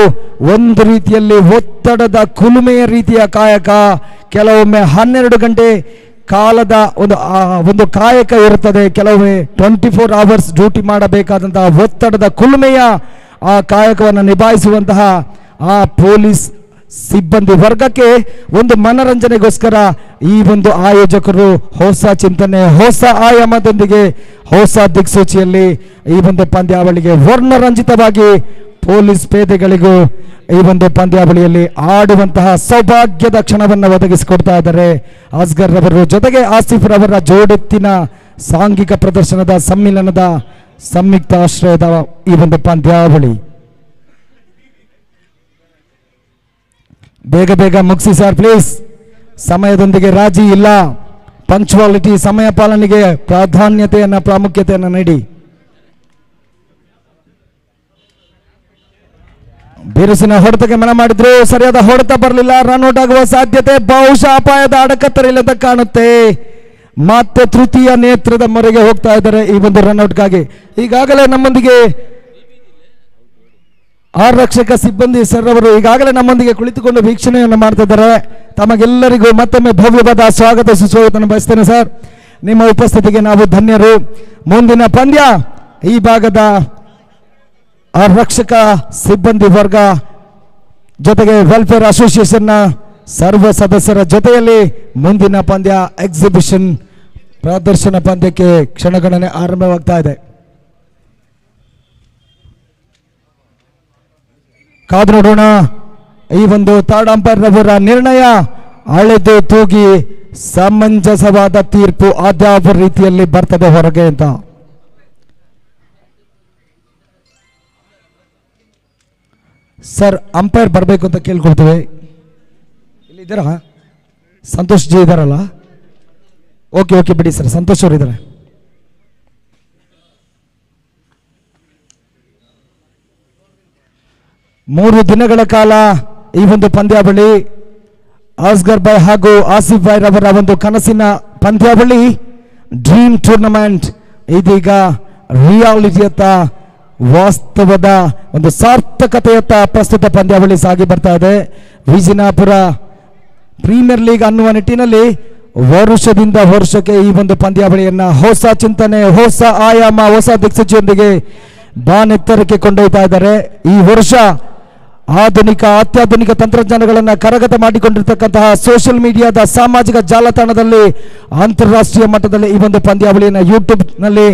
ಒಂದು ರೀತಿಯಲ್ಲಿ ಒತ್ತಡದ ಕುಲುಮೆಯ ರೀತಿಯ ಕಾಯಕ. ಕೆಲವೊಮ್ಮೆ 12 ಗಂಟೆ ಕಾಲದ ಒಂದು ಕಾಯಕ ಇರುತ್ತದೆ, ಕೆಲವೊಮ್ಮೆ 24 hours ಡ್ಯೂಟಿ ಮಾಡಬೇಕಾದಂತಹ ಒತ್ತಡದ ಕುಲುಮೆಯ ಆ ಕಾಯಕವನ್ನು ನಿಭಾಯಿಸುವಂತಹ ಆ ಪೊಲೀಸ್ ಸಿಬ್ಬಂದಿ ವರ್ಗಕ್ಕೆ ಒಂದು ಮನರಂಜನೆಗೋಸ್ಕರ ಈ ಒಂದು ಆಯೋಜಕರು ಹೊಸ ಚಿಂತನೆ, ಹೊಸ ಆಯಾಮದೊಂದಿಗೆ, ಹೊಸ ದಿಕ್ಸೂಚಿಯಲ್ಲಿ ಈ ಒಂದು ಪಂದ್ಯಾವಳಿಗೆ ವರ್ಣರಂಜಿತವಾಗಿ ಪೊಲೀಸ್ ಪೇದೆಗಳಿಗೂ ಈ ಒಂದು ಪಂದ್ಯಾವಳಿಯಲ್ಲಿ ಆಡುವಂತಹ ಸೌಭಾಗ್ಯದ ಕ್ಷಣವನ್ನು ಒದಗಿಸಿಕೊಡ್ತಾ ಇದ್ದಾರೆ ಅಸ್ಗರ್ ರವರು. ಜೊತೆಗೆ ಆಸಿಫ್ ರವರ ಜೋಡೆತ್ತಿನ ಸಾಂಘಿಕ ಪ್ರದರ್ಶನದ ಸಮ್ಮಿಲನದ ಸಂಯುಕ್ತ ಆಶ್ರಯದ ಈ ಒಂದು ಪಂದ್ಯಾವಳಿ. ಬೇಗ ಬೇಗ ಮುಗಿಸಿ ಸರ್ ಪ್ಲೀಸ್, ಸಮಯದೊಂದಿಗೆ ರಾಜಿ ಇಲ್ಲ. ಪಂಕ್ಚುವಾಲಿಟಿ, ಸಮಯ ಪಾಲನೆಗೆ ಪ್ರಾಮುಖ್ಯತೆಯನ್ನು ನೀಡಿ. ಬಿರುಸಿನ ಹೊಡೆತಕ್ಕೆ ಮನ ಮಾಡಿದ್ರು, ಸರಿಯಾದ ಹೊಡೆತ ಬರಲಿಲ್ಲ, ರನ್ಔಟ್ ಆಗುವ ಸಾಧ್ಯತೆ, ಬಹುಶಃ ಅಪಾಯದ ಅಡಕತ್ತರಿಲ್ಲದ ಕಾಣುತ್ತೆ. ಮತ್ತೆ ತೃತೀಯ ನೇತ್ರದ ಮೊರೆಗೆ ಹೋಗ್ತಾ ಇದ್ದಾರೆ ಈ ಒಂದು ರನ್ಔಟ್ಗಾಗಿ. ಈಗಾಗಲೇ ನಮ್ಮೊಂದಿಗೆ ಆರಕ್ಷಕ ಸಿಬ್ಬಂದಿ ಸರ್ ಅವರು ಈಗಾಗಲೇ ನಮ್ಮೊಂದಿಗೆ ಕುಳಿತುಕೊಂಡು ವೀಕ್ಷಣೆಯನ್ನು ಮಾಡ್ತಾ ಇದ್ದಾರೆ. ತಮಗೆಲ್ಲರಿಗೂ ಮತ್ತೊಮ್ಮೆ ಭವ್ಯವಾದ ಸ್ವಾಗತ ಸುಸ್ವಾಗತ ಬಯಸ್ತೇನೆ ಸರ್. ನಿಮ್ಮ ಉಪಸ್ಥಿತಿಗೆ ನಾವು ಧನ್ಯರು. ಮುಂದಿನ ಪಂದ್ಯ ಈ ಭಾಗದ ಆರಕ್ಷಕ ಸಿಬ್ಬಂದಿ ವರ್ಗ ಜೊತೆಗೆ ವೆಲ್ಫೇರ್ ಅಸೋಸಿಯೇಷನ್ನ ಸರ್ವ ಸದಸ್ಯರ ಜೊತೆಯಲ್ಲಿ ಮುಂದಿನ ಪಂದ್ಯ ಎಕ್ಸಿಬಿಷನ್ ಪ್ರದರ್ಶನ ಪಂದ್ಯಕ್ಕೆ ಕ್ಷಣಗಣನೆ ಆರಂಭವಾಗ್ತಾ ಇದೆ. ಕಾದು ನೋಡೋಣ ಈ ಒಂದು ಥರ್ಡ್ ಅಂಪೈರ್ ರವರ ನಿರ್ಣಯ. ಅಳೆದು ತೂಗಿ ಸಮಂಜಸವಾದ ತೀರ್ಪು ಅದ್ಯಾವ ರೀತಿಯಲ್ಲಿ ಬರ್ತದೆ ಹೊರಗೆ ಅಂತ. ಸರ್ ಅಂಪೈರ್ ಬರಬೇಕು ಅಂತ ಕೇಳ್ಕೊಳ್ತೇವೆ. ಇಲ್ಲಿದ್ದೀರಾ? ಸಂತೋಷ್ ಜಿ ಇದ್ದಾರಲ್ಲ? ಓಕೆ ಬಿಡಿ ಸರ್, ಸಂತೋಷ್ ಅವರು ಇದ್ದಾರೆ. ಮೂರು ದಿನಗಳ ಕಾಲ ಈ ಒಂದು ಪಂದ್ಯಾವಳಿ ಅಸ್ಗರ್ ಬಾಯ್ ಹಾಗೂ ಆಸಿಫ್ ಬಾಯ್ ರವರ ಒಂದು ಕನಸಿನ ಪಂದ್ಯಾವಳಿ, ಡ್ರೀಮ್ ಟೂರ್ನಮೆಂಟ್ ಇದೀಗ ರಿಯಾಲಿಟಿಯತ್ತ, ವಾಸ್ತವದ ಒಂದು ಸಾರ್ಥಕತೆಯತ್ತ ಪ್ರಸ್ತುತ ಪಂದ್ಯಾವಳಿ ಸಾಗಿ ಬರ್ತಾ ಇದೆ. ವಿಜಯಪುರ ಪ್ರೀಮಿಯರ್ ಲೀಗ್ ಅನ್ನುವ ನಿಟ್ಟಿನಲ್ಲಿ ವರ್ಷದಿಂದ ವರ್ಷಕ್ಕೆ ಈ ಒಂದು ಪಂದ್ಯಾವಳಿಯನ್ನ ಹೊಸ ಚಿಂತನೆ, ಹೊಸ ಆಯಾಮ, ಹೊಸ ದಿಕ್ಸೂಚಿಯೊಂದಿಗೆ ಬಾನೆತ್ತರಕ್ಕೆ ಕೊಂಡೊಯ್ತಾ ಇದ್ದಾರೆ. ಈ ವರ್ಷ ಅತ್ಯಾಧುನಿಕ ತಂತ್ರಜ್ಞಾನಗಳನ್ನು ಕರಗತ ಮಾಡಿಕೊಂಡಿರ್ತಕ್ಕಂತಹ ಸೋಷಿಯಲ್ ಮೀಡಿಯಾದ ಸಾಮಾಜಿಕ ಜಾಲತಾಣದಲ್ಲಿ ಅಂತಾರಾಷ್ಟ್ರೀಯ ಮಟ್ಟದಲ್ಲಿ ಈ ಒಂದು ಪಂದ್ಯಾವಳಿಯನ್ನು ಯೂಟ್ಯೂಬ್ ನಲ್ಲಿ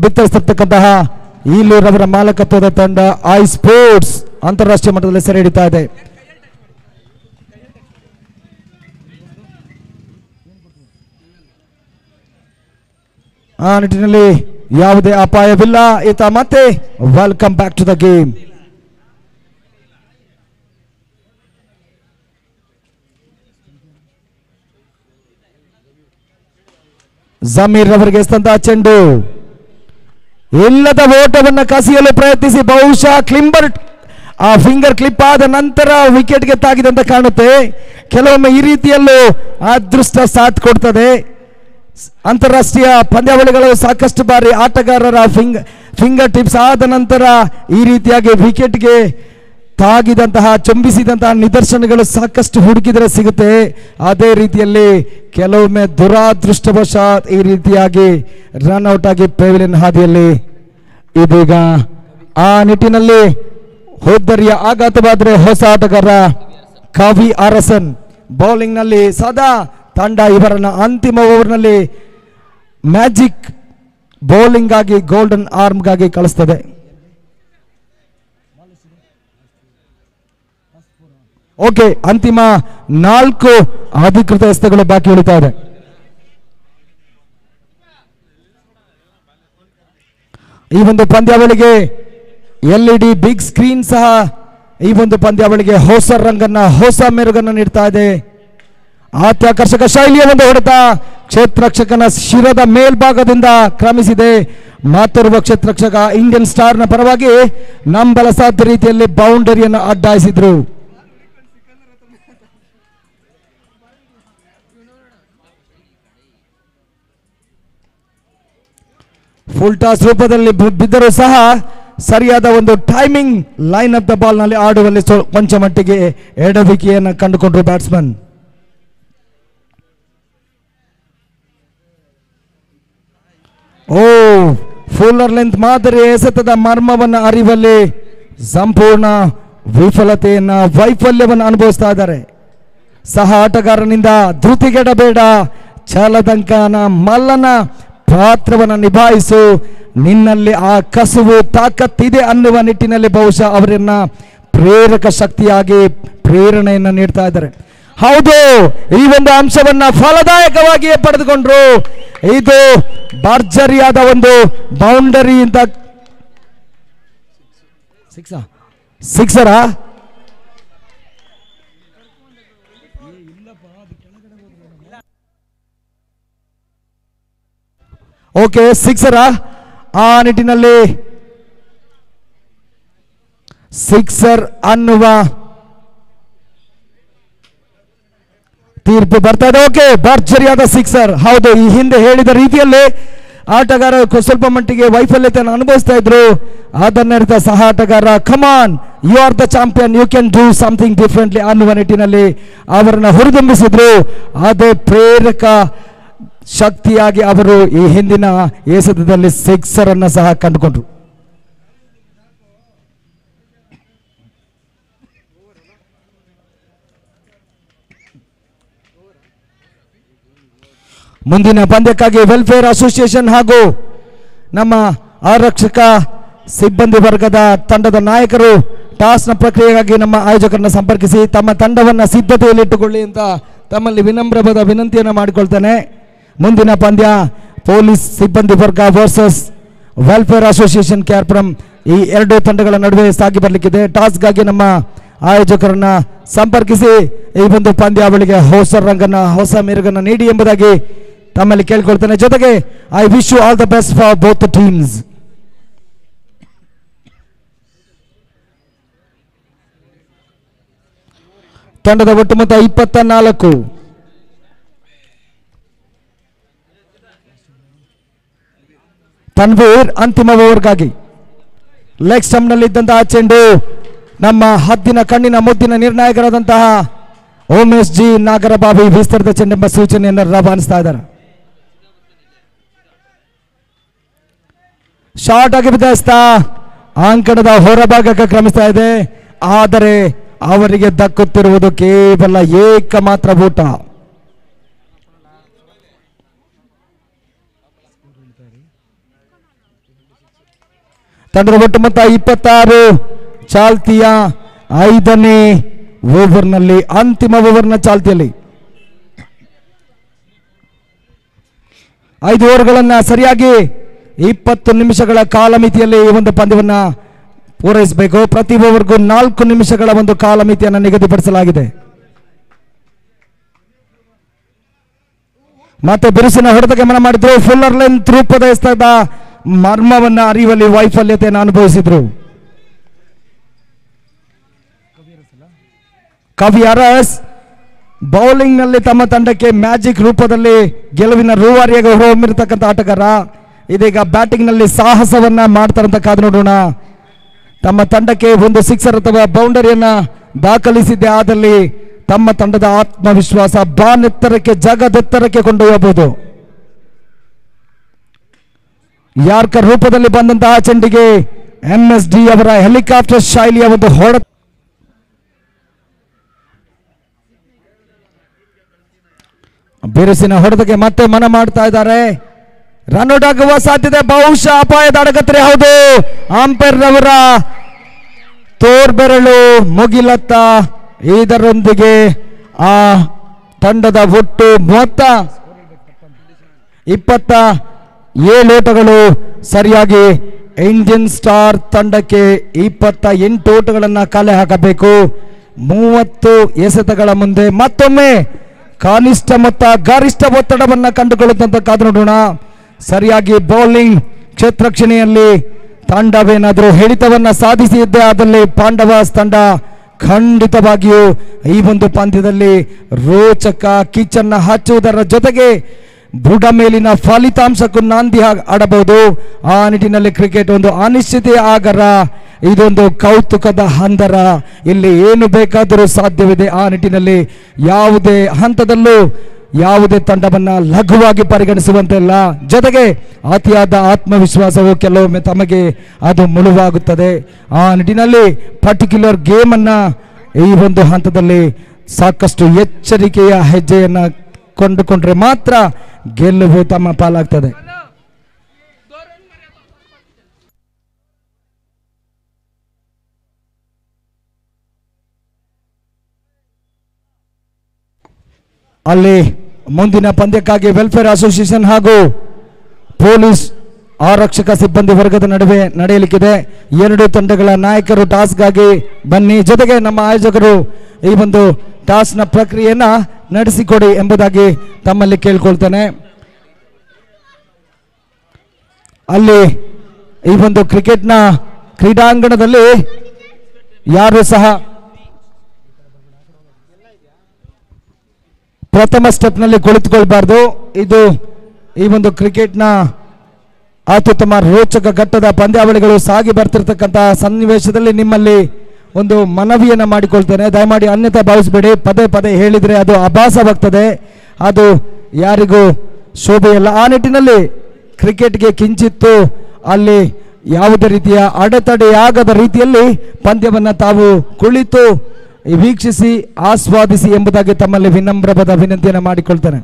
ಬಿತ್ತರಿಸಿರ್ತಕ್ಕಂತಹ ಈಲೂರವರ ಮಾಲಕತ್ವದ ತಂಡ ಐ ಸ್ಪೋರ್ಟ್ಸ್ ಅಂತಾರಾಷ್ಟ್ರೀಯ ಮಟ್ಟದಲ್ಲಿ ಸೆರೆ ಹಿಡಿತಾ ಇದೆ. ಆ ನಿಟ್ಟಿನಲ್ಲಿ ಯಾವುದೇ ಅಪಾಯವಿಲ್ಲ. ಈತ ಮತ್ತೆ welcome back to the game. Zameer ಅವರಿಗೆ ಎಸ್ತಂತ ಚೆಂಡು ಇಲ್ಲದ ಓಟವನ್ನು ಕಸಿಯಲು ಪ್ರಯತ್ನಿಸಿ ಬಹುಶಃ ಆ ಫಿಂಗರ್ ಕ್ಲಿಪ್ ಆದ ನಂತರ ವಿಕೆಟ್ಗೆ ತಾಗಿದಂತ ಕಾಣುತ್ತೆ. ಕೆಲವೊಮ್ಮೆ ಈ ರೀತಿಯಲ್ಲೂ ಅದೃಷ್ಟ ಸಾಥ್ ಕೊಡ್ತದೆ. ಅಂತಾರಾಷ್ಟ್ರೀಯ ಪಂದ್ಯಾವಳಿಗಳು ಸಾಕಷ್ಟು ಬಾರಿ ಆಟಗಾರರ ಫಿಂಗರ್ ಟಿಪ್ಸ್ ಆದ ನಂತರ ಈ ರೀತಿಯಾಗಿ ವಿಕೆಟ್ಗೆ ತಾಗಿದಂತಹ ಚುಂಬಿಸಿದಂತಹ ನಿದರ್ಶನಗಳು ಸಾಕಷ್ಟು ಹುಡುಕಿದರೆ ಸಿಗುತ್ತೆ. ಅದೇ ರೀತಿಯಲ್ಲಿ ಕೆಲವೊಮ್ಮೆ ದುರಾದೃಷ್ಟವಶಾತ್ ಈ ರೀತಿಯಾಗಿ ರನ್ ಔಟ್ ಆಗಿ ಪೆವಿಲಿಯನ್ ಹಾದಿಯಲ್ಲಿ ಇದೀಗ ಆ ನಿಟ್ಟಿನಲ್ಲಿ ಹೋದ್ದರಿಯ ಆಘಾತವಾದರೆ ಹೊಸ ಆಟಗಾರ ಕವಿ ಅರಸನ್ ಬೌಲಿಂಗ್ನಲ್ಲಿ ಸದಾ ತಂಡ ಇವರನ್ನ ಅಂತಿಮ ಓವರ್ನಲ್ಲಿ ಮ್ಯಾಜಿಕ್ ಬೌಲಿಂಗ್ ಆಗಿ ಗೋಲ್ಡನ್ ಆರ್ಮ್ಗಾಗಿ ಕಳಿಸ್ತದೆ. ಓಕೆ, ಅಂತಿಮ 4 ಅಧಿಕೃತ ಎಸೆತಗಳು ಬಾಕಿ ಉಳಿತಾ ಇದೆ. ಈ ಒಂದು ಪಂದ್ಯಾವಳಿಗೆ LED ಬಿಗ್ ಸ್ಕ್ರೀನ್ ಸಹ ಈ ಒಂದು ಪಂದ್ಯಾವಳಿಗೆ ಹೊಸ ರಂಗನ್ನ ಹೊಸ ಮೆರುಗನ್ನು ನೀಡ್ತಾ ಇದೆ. ಅತ್ಯಾಕರ್ಷಕ ಶೈಲಿಯ ಒಂದು ಹೊಡೆತ ಕ್ಷೇತ್ರರಕ್ಷಕನ ಶಿರದ ಮೇಲ್ಭಾಗದಿಂದ ಕ್ರಮಿಸಿದೆ. ಮಾತೋರ್ವ ಕ್ಷೇತ್ರರಕ್ಷಕ ಇಂಡಿಯನ್ ಸ್ಟಾರ್ನ ಪರವಾಗಿ ನಂಬಲ ಸಾಧ್ಯ ರೀತಿಯಲ್ಲಿ ಬೌಂಡರಿಯನ್ನು ಅಡ್ಡಾಯಿಸಿದ್ರು. ಫುಲ್ ಟಾಸ್ ರೂಪದಲ್ಲಿ ಬಿದ್ದರೂ ಸಹ ಸರಿಯಾದ ಒಂದು timing line of the ball ನಲ್ಲಿ ಆಡುವಲ್ಲಿ ಕೊಂಚ ಮಟ್ಟಿಗೆ ಎಡವಿಕೆಯನ್ನು ಕಂಡುಕೊಂಡ್ರು ಬ್ಯಾಟ್ಸ್ಮನ್. ಓ, ಫುಲ್ಲರ್ ಲೆಂತ್ ಮಾದರಿ ಎಸೆತದ ಮರ್ಮವನ್ನು ಅರಿವಲ್ಲಿ ಸಂಪೂರ್ಣ ವೈಫಲ್ಯವನ್ನು ಅನುಭವಿಸ್ತಾ ಇದ್ದಾರೆ. ಸಹ ಆಟಗಾರನಿಂದ ಧೃತಿಗೆಡಬೇಡ, ಛಲದಂಕನ ಮಲ್ಲನ ಪಾತ್ರವನ್ನು ನಿಭಾಯಿಸು, ನಿನ್ನಲ್ಲಿ ಆ ಕಸುವು ತಾಕತ್ತಿದೆ ಅನ್ನುವ ನಿಟ್ಟಿನಲ್ಲಿ ಬಹುಶಃ ಅವರನ್ನ ಪ್ರೇರಕ ಶಕ್ತಿಯಾಗಿ ಪ್ರೇರಣೆಯನ್ನು ನೀಡ್ತಾ ಇದ್ದಾರೆ. ಹೌದು, ಈ ಒಂದು ಅಂಶವನ್ನ ಫಲದಾಯಕವಾಗಿ ಪಡೆದುಕೊಂಡ್ರು. ಇದು ಭರ್ಜರಿಯಾದ ಒಂದು ಬೌಂಡರಿ ಅಂತ ಸಿಕ್ಸರಾ ಓಕೆ, ಸಿಕ್ಸರಾ ಆ ನಿಟ್ಟಿನಲ್ಲಿ ಸಿಕ್ಸರ್ ಅನ್ನುವ ತೀರ್ಪು ಬರ್ತಾ ಇದೆ. ಓಕೆ, ಭರ್ಜರಿಯಾದ ಸಿಕ್ಸರ್. ಹೌದು, ಈ ಹಿಂದೆ ಹೇಳಿದ ರೀತಿಯಲ್ಲಿ ಆಟಗಾರ ಸ್ವಲ್ಪ ಮಟ್ಟಿಗೆ ವೈಫಲ್ಯತೆಯನ್ನು ಅನುಭವಿಸ್ತಾ ಇದ್ರು. ಅದನ್ನರಿತ ಸಹ ಆಟಗಾರ come on, you are the champion, you can do something differently ಅನ್ನುವ ನಿಟ್ಟಿನಲ್ಲಿ ಅವರನ್ನು ಹುರಿದುಂಬಿಸಿದ್ರು. ಅದೇ ಪ್ರೇರಕ ಶಕ್ತಿಯಾಗಿ ಅವರು ಈ ಹಿಂದಿನ ಎಸೆತದಲ್ಲಿ ಸಿಕ್ಸರ್ ಅನ್ನು ಸಹ ಕಂಡುಕೊಂಡ್ರು. ಮುಂದಿನ ಪಂದ್ಯಕ್ಕಾಗಿ ವೆಲ್ಫೇರ್ ಅಸೋಸಿಯೇಷನ್ ಹಾಗೂ ನಮ್ಮ ಆರಕ್ಷಕ ಸಿಬ್ಬಂದಿ ವರ್ಗದ ತಂಡದ ನಾಯಕರು ಟಾಸ್ನ ಪ್ರಕ್ರಿಯೆಗಾಗಿ ನಮ್ಮ ಆಯೋಜಕರನ್ನು ಸಂಪರ್ಕಿಸಿ ತಮ್ಮ ತಂಡವನ್ನು ಸಿದ್ಧತೆಯಲ್ಲಿಟ್ಟುಕೊಳ್ಳಿ ಅಂತ ತಮ್ಮಲ್ಲಿ ವಿನಮ್ರವಾದ ವಿನಂತಿಯನ್ನು ಮಾಡಿಕೊಳ್ತೇನೆ. ಮುಂದಿನ ಪಂದ್ಯ ಪೊಲೀಸ್ ಸಿಬ್ಬಂದಿ ವರ್ಗ ವರ್ಸಸ್ ವೆಲ್ಫೇರ್ ಅಸೋಸಿಯೇಷನ್ ಕ್ಯಾರ್ಪುರಂ, ಈ 2 ತಂಡಗಳ ನಡುವೆ ಸಾಗಿ ಬರಲಿಕ್ಕಿದೆ. ಟಾಸ್ಗಾಗಿ ನಮ್ಮ ಆಯೋಜಕರನ್ನ ಸಂಪರ್ಕಿಸಿ ಈ ಒಂದು ಪಂದ್ಯಾವಳಿಗೆ ಹೊಸ ರಂಗನ್ನ ಹೊಸ ಮೆರುಗನ್ನು ನೀಡಿ ಎಂಬುದಾಗಿ ತಮ್ಮಲ್ಲಿ ಕೇಳ್ಕೊಳ್ತೇನೆ. ಜೊತೆಗೆ I wish you all the best for both the teams. ತಂಡದ ಒಟ್ಟು ಮೊತ್ತ 24. ತನ್ವೀರ್ ಅಂತಿಮ ಓವರ್ಗಾಗಿ ಲೆಗ್ ಸ್ಟಂಪ್ ನಲ್ಲಿ ಇದ್ದಂತಹ ಚೆಂಡು ನಮ್ಮ ಹದ್ದಿನ ಕಣ್ಣಿನ ಮುದ್ದಿನ ನಿರ್ಣಾಯಕರಾದಂತಹ ಉಮೇಶ್ ಜಿ ನಾಗರಬಾವಿ ವಿಸ್ತೃತ ಚೆಂಡೆಂಬ ಸೂಚನೆಯನ್ನು ರವಾನಿಸ್ತಾ ಇದ್ದಾರೆ. ಶಾರ್ಟ್ ಆಗಿ ಬಿದ್ದ ಅಂಕಣದ ಹೊರಭಾಗಕ್ಕೆ ಕ್ರಮಿಸ್ತಾ ಇದೆ. ಆದರೆ ಅವರಿಗೆ ದಕ್ಕುತ್ತಿರುವುದು ಕೇವಲ ಏಕಮಾತ್ರ ಊಟ. ತಂಡದ ಒಟ್ಟು ಮೊತ್ತ 26. ಚಾಲ್ತಿಯ 5ನೇ ಓವರ್ನಲ್ಲಿ, ಅಂತಿಮ ಓವರ್ನ ಚಾಲ್ತಿಯಲ್ಲಿ 5 ಓವರ್ಗಳನ್ನು ಸರಿಯಾಗಿ 20 ನಿಮಿಷಗಳ ಕಾಲಮಿತಿಯಲ್ಲಿ ಈ ಒಂದು ಪಂದ್ಯವನ್ನು ಪೂರೈಸಬೇಕು. ಪ್ರತಿ ಓವರ್ಗೂ 4 ನಿಮಿಷಗಳ ಒಂದು ಕಾಲಮಿತಿಯನ್ನು ನಿಗದಿಪಡಿಸಲಾಗಿದೆ. ಮತ್ತೆ ಬಿರುಸಿನ ಹೊಡೆತ ಗಮನ ಮಾಡಿದ್ರು. ಫುಲ್ಲರ್ ಲೆಂತ್ ರೂಪದ ಎಸೆತದ ಮರ್ಮವನ್ನು ಅರಿವಲ್ಲಿ ವೈಫಲ್ಯತೆಯನ್ನು ಅನುಭವಿಸಿದ್ರು. ಕವಿ ಅರಸ್ ಬೌಲಿಂಗ್ ನಲ್ಲಿ ತಮ್ಮ ತಂಡಕ್ಕೆ ಮ್ಯಾಜಿಕ್ ರೂಪದಲ್ಲಿ ಗೆಲುವಿನ ರೂವಾರಿಯಾಗಿ ಹೊರಹೊಮ್ಮಿರತಕ್ಕಂಥ ಆಟಗಾರ ಇದೀಗ ಬ್ಯಾಟಿಂಗ್ ನಲ್ಲಿ ಸಾಹಸವನ್ನ ಮಾಡ್ತಾರಂತ ಕಾದು ನೋಡೋಣ. ತಮ್ಮ ತಂಡಕ್ಕೆ ಒಂದು ಸಿಕ್ಸರ್ ಅಥವಾ ಬೌಂಡರಿಯನ್ನ ದಾಖಲಿಸಿದ್ದೇ ಆದಲ್ಲಿ ತಮ್ಮ ತಂಡದ ಆತ್ಮವಿಶ್ವಾಸ ಬಾನೆತ್ತರಕ್ಕೆ ಜಗದೆತ್ತರಕ್ಕೆ ಕೊಂಡೊಯ್ಯಬಹುದು. ಯಾರ್ಕರ್ ರೂಪದಲ್ಲಿ ಬಂದಂತಹ ಚೆಂಡಿಗೆ MSD ಅವರ ಹೆಲಿಕಾಪ್ಟರ್ ಶೈಲಿಯ ಒಂದು ಹೊಡೆತ. ಬಿರುಸಿನ ಹೊಡೆತಕ್ಕೆ ಮತ್ತೆ ಮನ ಮಾಡ್ತಾ ಇದ್ದಾರೆ. ರನ್ಔಟ್ ಆಗುವ ಸಾಧ್ಯತೆ, ಬಹುಶಃ ಅಪಾಯದ ಅಡಗತ್ರೆ. ಹೌದು, ಅಂಪೈರ್ ರವರ ತೋರ್ಬೆರಳು ಮುಗಿಲತ್ತ. ಇದರೊಂದಿಗೆ ಆ ತಂಡದ ಒಟ್ಟು ಮೊತ್ತ 27 ಓಟಗಳು ಸರಿಯಾಗಿ ಇಂಡಿಯನ್ ಸ್ಟಾರ್ ತಂಡಕ್ಕೆ 28 ಓಟಗಳನ್ನು ಕಲೆ ಹಾಕಬೇಕು. 30 ಎಸೆತಗಳ ಮುಂದೆ ಮತ್ತೊಮ್ಮೆ ಕನಿಷ್ಠ ಮೊತ್ತ ಗರಿಷ್ಠ ಒತ್ತಡವನ್ನು ಕಂಡುಕೊಳ್ಳುತ್ತಂತ ಕಾದು ನೋಡೋಣ. ಸರಿಯಾಗಿ ಬೌಲಿಂಗ್ ಕ್ಷೇತ್ರಕ್ಷಣೆಯಲ್ಲಿ ತಂಡವೇನಾದರೂ ಹಿಡಿತವನ್ನ ಸಾಧಿಸಿದ್ದೇ ಆದಲ್ಲಿ ಪಾಂಡವಾಸ್ ತಂಡ ಖಂಡಿತವಾಗಿಯೂ ಈ ಒಂದು ಪಂದ್ಯದಲ್ಲಿ ರೋಚಕ ಕಿಚ್ಚನ್ನ ಹಚ್ಚುವುದರ ಜೊತೆಗೆ ಬುಡ ಮೇಲಿನ ಫಲಿತಾಂಶಕ್ಕೂ ನಾಂದಿ ಆಡಬಹುದು. ಆ ನಿಟ್ಟಿನಲ್ಲಿ ಕ್ರಿಕೆಟ್ ಒಂದು ಅನಿಶ್ಚಿತೆಯ ಆಗರ, ಇದೊಂದು ಕೌತುಕದ ಹಂದರ. ಇಲ್ಲಿ ಏನು ಬೇಕಾದರೂ ಸಾಧ್ಯವಿದೆ. ಆ ನಿಟ್ಟಿನಲ್ಲಿ ಯಾವುದೇ ಹಂತದಲ್ಲೂ ಯಾವುದೇ ತಂಡವನ್ನ ಲಘುವಾಗಿ ಪರಿಗಣಿಸುವಂತಿಲ್ಲ. ಜೊತೆಗೆ ಅತಿಯಾದ ಆತ್ಮವಿಶ್ವಾಸವು ಕೆಲವೊಮ್ಮೆ ತಮಗೆ ಅದು ಮುಳುವಾಗುತ್ತದೆ. ಆ ನಿಟ್ಟಿನಲ್ಲಿ ಪರ್ಟಿಕ್ಯುಲರ್ ಗೇಮ್ ಅನ್ನ ಈ ಒಂದು ಹಂತದಲ್ಲಿ ಸಾಕಷ್ಟು ಎಚ್ಚರಿಕೆಯ ಹೆಜ್ಜೆಯನ್ನ ಕೊಂಡುಕೊಂಡ್ರೆ ಮಾತ್ರ ಗೆಲುವು ತಮ್ಮ ಪಾಲಾಗ್ತದೆ. ಅಲ್ಲಿ ಮುಂದಿನ ಪಂದ್ಯಕ್ಕಾಗಿ ವೆಲ್ಫೇರ್ ಅಸೋಸಿಯೇಷನ್ ಹಾಗೂ ಪೊಲೀಸ್ ಆರಕ್ಷಕ ಸಿಬ್ಬಂದಿ ವರ್ಗದ ನಡುವೆ ನಡೆಯಲಿಕ್ಕಿದೆ. 2 ತಂಡಗಳ ನಾಯಕರು ಟಾಸ್ಗಾಗಿ ಬನ್ನಿ. ಜೊತೆಗೆ ನಮ್ಮ ಆಯೋಜಕರು ಈ ಒಂದು ಟಾಸ್ನ ಪ್ರಕ್ರಿಯೆಯನ್ನ ನಡೆಸಿಕೊಡಿ ಎಂಬುದಾಗಿ ತಮ್ಮಲ್ಲಿ ಕೇಳ್ಕೊಳ್ತೇನೆ. ಅಲ್ಲಿ ಈ ಒಂದು ಕ್ರಿಕೆಟ್ನ ಕ್ರೀಡಾಂಗಣದಲ್ಲಿ ಯಾರು ಸಹ ಪ್ರಥಮ ಸ್ಟೆಪ್ನಲ್ಲಿ ಕುಳಿತುಕೊಳ್ಬಾರ್ದು. ಇದು ಈ ಒಂದು ಕ್ರಿಕೆಟ್ನ ಅತ್ಯುತ್ತಮ ರೋಚಕ ಘಟ್ಟದ ಪಂದ್ಯಾವಳಿಗಳು ಸಾಗಿ ಬರ್ತಿರ್ತಕ್ಕಂಥ ಸನ್ನಿವೇಶದಲ್ಲಿ ನಿಮ್ಮಲ್ಲಿ ಒಂದು ಮನವಿಯನ್ನು ಮಾಡಿಕೊಳ್ತೇನೆ. ದಯಮಾಡಿ ಅನ್ಯತಾ ಭಾವಿಸಬೇಡಿ. ಪದೇ ಪದೇ ಹೇಳಿದರೆ ಅದು ಅಭಾಸವಾಗ್ತದೆ, ಅದು ಯಾರಿಗೂ ಶೋಭೆಯಲ್ಲ. ಆ ನಿಟ್ಟಿನಲ್ಲಿ ಕ್ರಿಕೆಟ್ಗೆ ಕಿಂಚಿತ್ತು ಅಲ್ಲಿ ಯಾವುದೇ ರೀತಿಯ ಅಡೆತಡೆಯಾಗದ ರೀತಿಯಲ್ಲಿ ಪಂದ್ಯವನ್ನು ತಾವು ಕುಳಿತು ವೀಕ್ಷಿಸಿ ಆಸ್ವಾದಿಸಿ ಎಂಬುದಾಗಿ ತಮ್ಮಲ್ಲಿ ವಿನಮ್ರವಾದ ವಿನಂತಿಯನ್ನು ಮಾಡಿಕೊಳ್ತೇನೆ.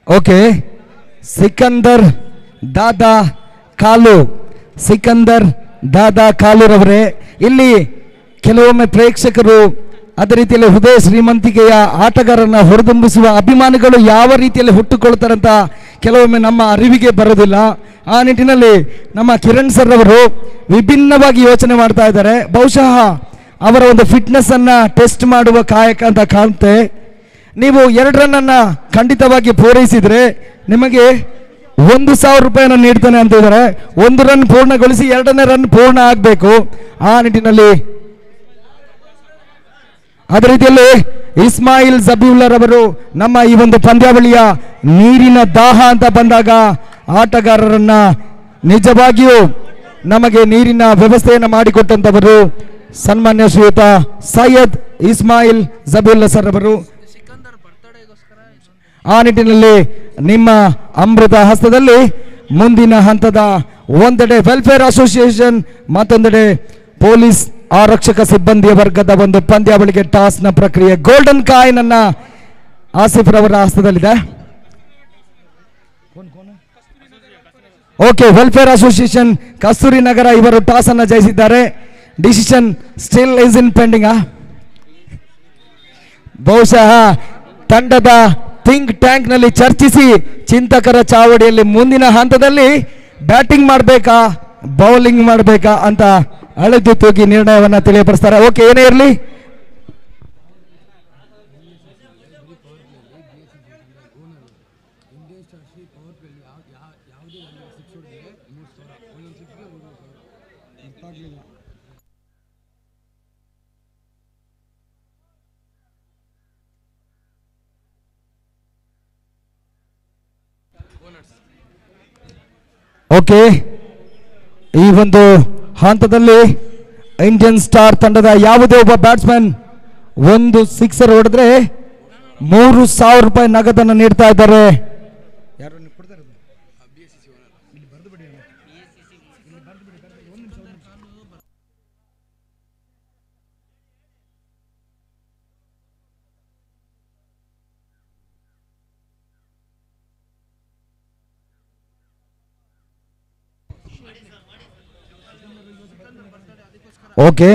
ಓಕೆ, ಸಿಕಂದರ್ ದಾದಾ ಕಾಲೂರವರೇ, ಇಲ್ಲಿ ಕೆಲವೊಮ್ಮೆ ಪ್ರೇಕ್ಷಕರು ಅದೇ ರೀತಿಯಲ್ಲಿ ಹೃದಯ ಶ್ರೀಮಂತಿಕೆಯ ಆಟಗಾರರನ್ನ ಹೊರದುಂಬಿಸುವ ಅಭಿಮಾನಿಗಳು ಯಾವ ರೀತಿಯಲ್ಲಿ ಹುಟ್ಟುಕೊಳ್ತಾರಂತ ಕೆಲವೊಮ್ಮೆ ನಮ್ಮ ಅರಿವಿಗೆ ಬರೋದಿಲ್ಲ. ಆ ನಿಟ್ಟಿನಲ್ಲಿ ನಮ್ಮ ಕಿರಣ್ ಸರ್ ಅವರು ವಿಭಿನ್ನವಾಗಿ ಯೋಚನೆ ಮಾಡ್ತಾ ಇದ್ದಾರೆ. ಬಹುಶಃ ಅವರ ಒಂದು ಫಿಟ್ನೆಸ್ ಅನ್ನ ಟೆಸ್ಟ್ ಮಾಡುವ ಕಾಯಕ ಅಂತ ಕಾಣುತ್ತೆ. ನೀವು 2 ರನ್ನನ್ನು ಖಂಡಿತವಾಗಿ ಪೂರೈಸಿದ್ರೆ ನಿಮಗೆ 1,000 ರೂಪಾಯಿಯನ್ನು ನೀಡ್ತಾನೆ ಅಂತ ಇದ್ದಾರೆ. 1 ರನ್ ಪೂರ್ಣಗೊಳಿಸಿ 2ನೇ ರನ್ ಪೂರ್ಣ ಆಗಬೇಕು. ಆ ನಿಟ್ಟಿನಲ್ಲಿ ಅದೇ ರೀತಿಯಲ್ಲಿ ಇಸ್ಮಾಯಿಲ್ ಜಬೀವುಲ್ಲಾ ಅವರು ನಮ್ಮ ಈ ಒಂದು ಪಂದ್ಯಾವಳಿಯ ನೀರಿನ ದಾಹ ಅಂತ ಬಂದಾಗ ಆಟಗಾರರನ್ನ ನಿಜವಾಗಿಯೂ ನಮಗೆ ನೀರಿನ ವ್ಯವಸ್ಥೆಯನ್ನು ಮಾಡಿಕೊಟ್ಟಂತವರು ಸನ್ಮಾನ್ಯ ಶ್ರೀಯುತ ಸೈಯದ್ ಇಸ್ಮಾಯಿಲ್ ಜಬೀವುಲ್ಲಾ ಸರ್ ಅವರು. ಆ ನಿಟ್ಟಿನಲ್ಲಿ ನಿಮ್ಮ ಅಮೃತ ಹಸ್ತದಲ್ಲಿ ಮುಂದಿನ ಹಂತದ ಒಂದೆಡೆ ವೆಲ್ಫೇರ್ ಅಸೋಸಿಯೇಷನ್, ಮತ್ತೊಂದೆಡೆ ಪೊಲೀಸ್ ಆರಕ್ಷಕ ಸಿಬ್ಬಂದಿಯ ವರ್ಗದ ಒಂದು ಪಂದ್ಯಾವಳಿಗೆ ಟಾಸ್ನ ಪ್ರಕ್ರಿಯೆ. ಗೋಲ್ಡನ್ ಕಾಯಿನ್ ಅನ್ನ ಆಸಿಫ್ ರವರ ಹಸ್ತದಲ್ಲಿದೆ. Okay, welfare association Kasturi Nagar ಇವರು ಟಾಸ್ ಅನ್ನ ಜಯಿಸಿದ್ದಾರೆ. Decision still is in pending. ಬಹುಶಃ ತಂಡದ ಥಿಂಕ್ ಟ್ಯಾಂಕ್ ನಲ್ಲಿ ಚರ್ಚಿಸಿ ಚಿಂತಕರ ಚಾವಡಿಯಲ್ಲಿ ಮುಂದಿನ ಹಂತದಲ್ಲಿ ಬ್ಯಾಟಿಂಗ್ ಮಾಡಬೇಕಾ ಬೌಲಿಂಗ್ ಮಾಡಬೇಕಾ ಅಂತ ಅಳೆದು ತೂಗಿ ನಿರ್ಣಯವನ್ನ ತಿಳಿಯಪಡಿಸ್ತಾರೆ. ಓಕೆ, ಏನೇ ಇರಲಿ ಓಕೆ, ಈ ಒಂದು ಹಂತದಲ್ಲಿ ಇಂಡಿಯನ್ ಸ್ಟಾರ್ ತಂಡದ ಯಾವುದೇ ಒಬ್ಬ ಬ್ಯಾಟ್ಸ್ಮನ್ ಒಂದು ಸಿಕ್ಸರ್ ಹೊಡೆದ್ರೆ 3,000 ರೂಪಾಯಿ ನಗದನ್ನು ನೀಡ್ತಾ ಇದ್ದಾರೆ. ಓಕೆ,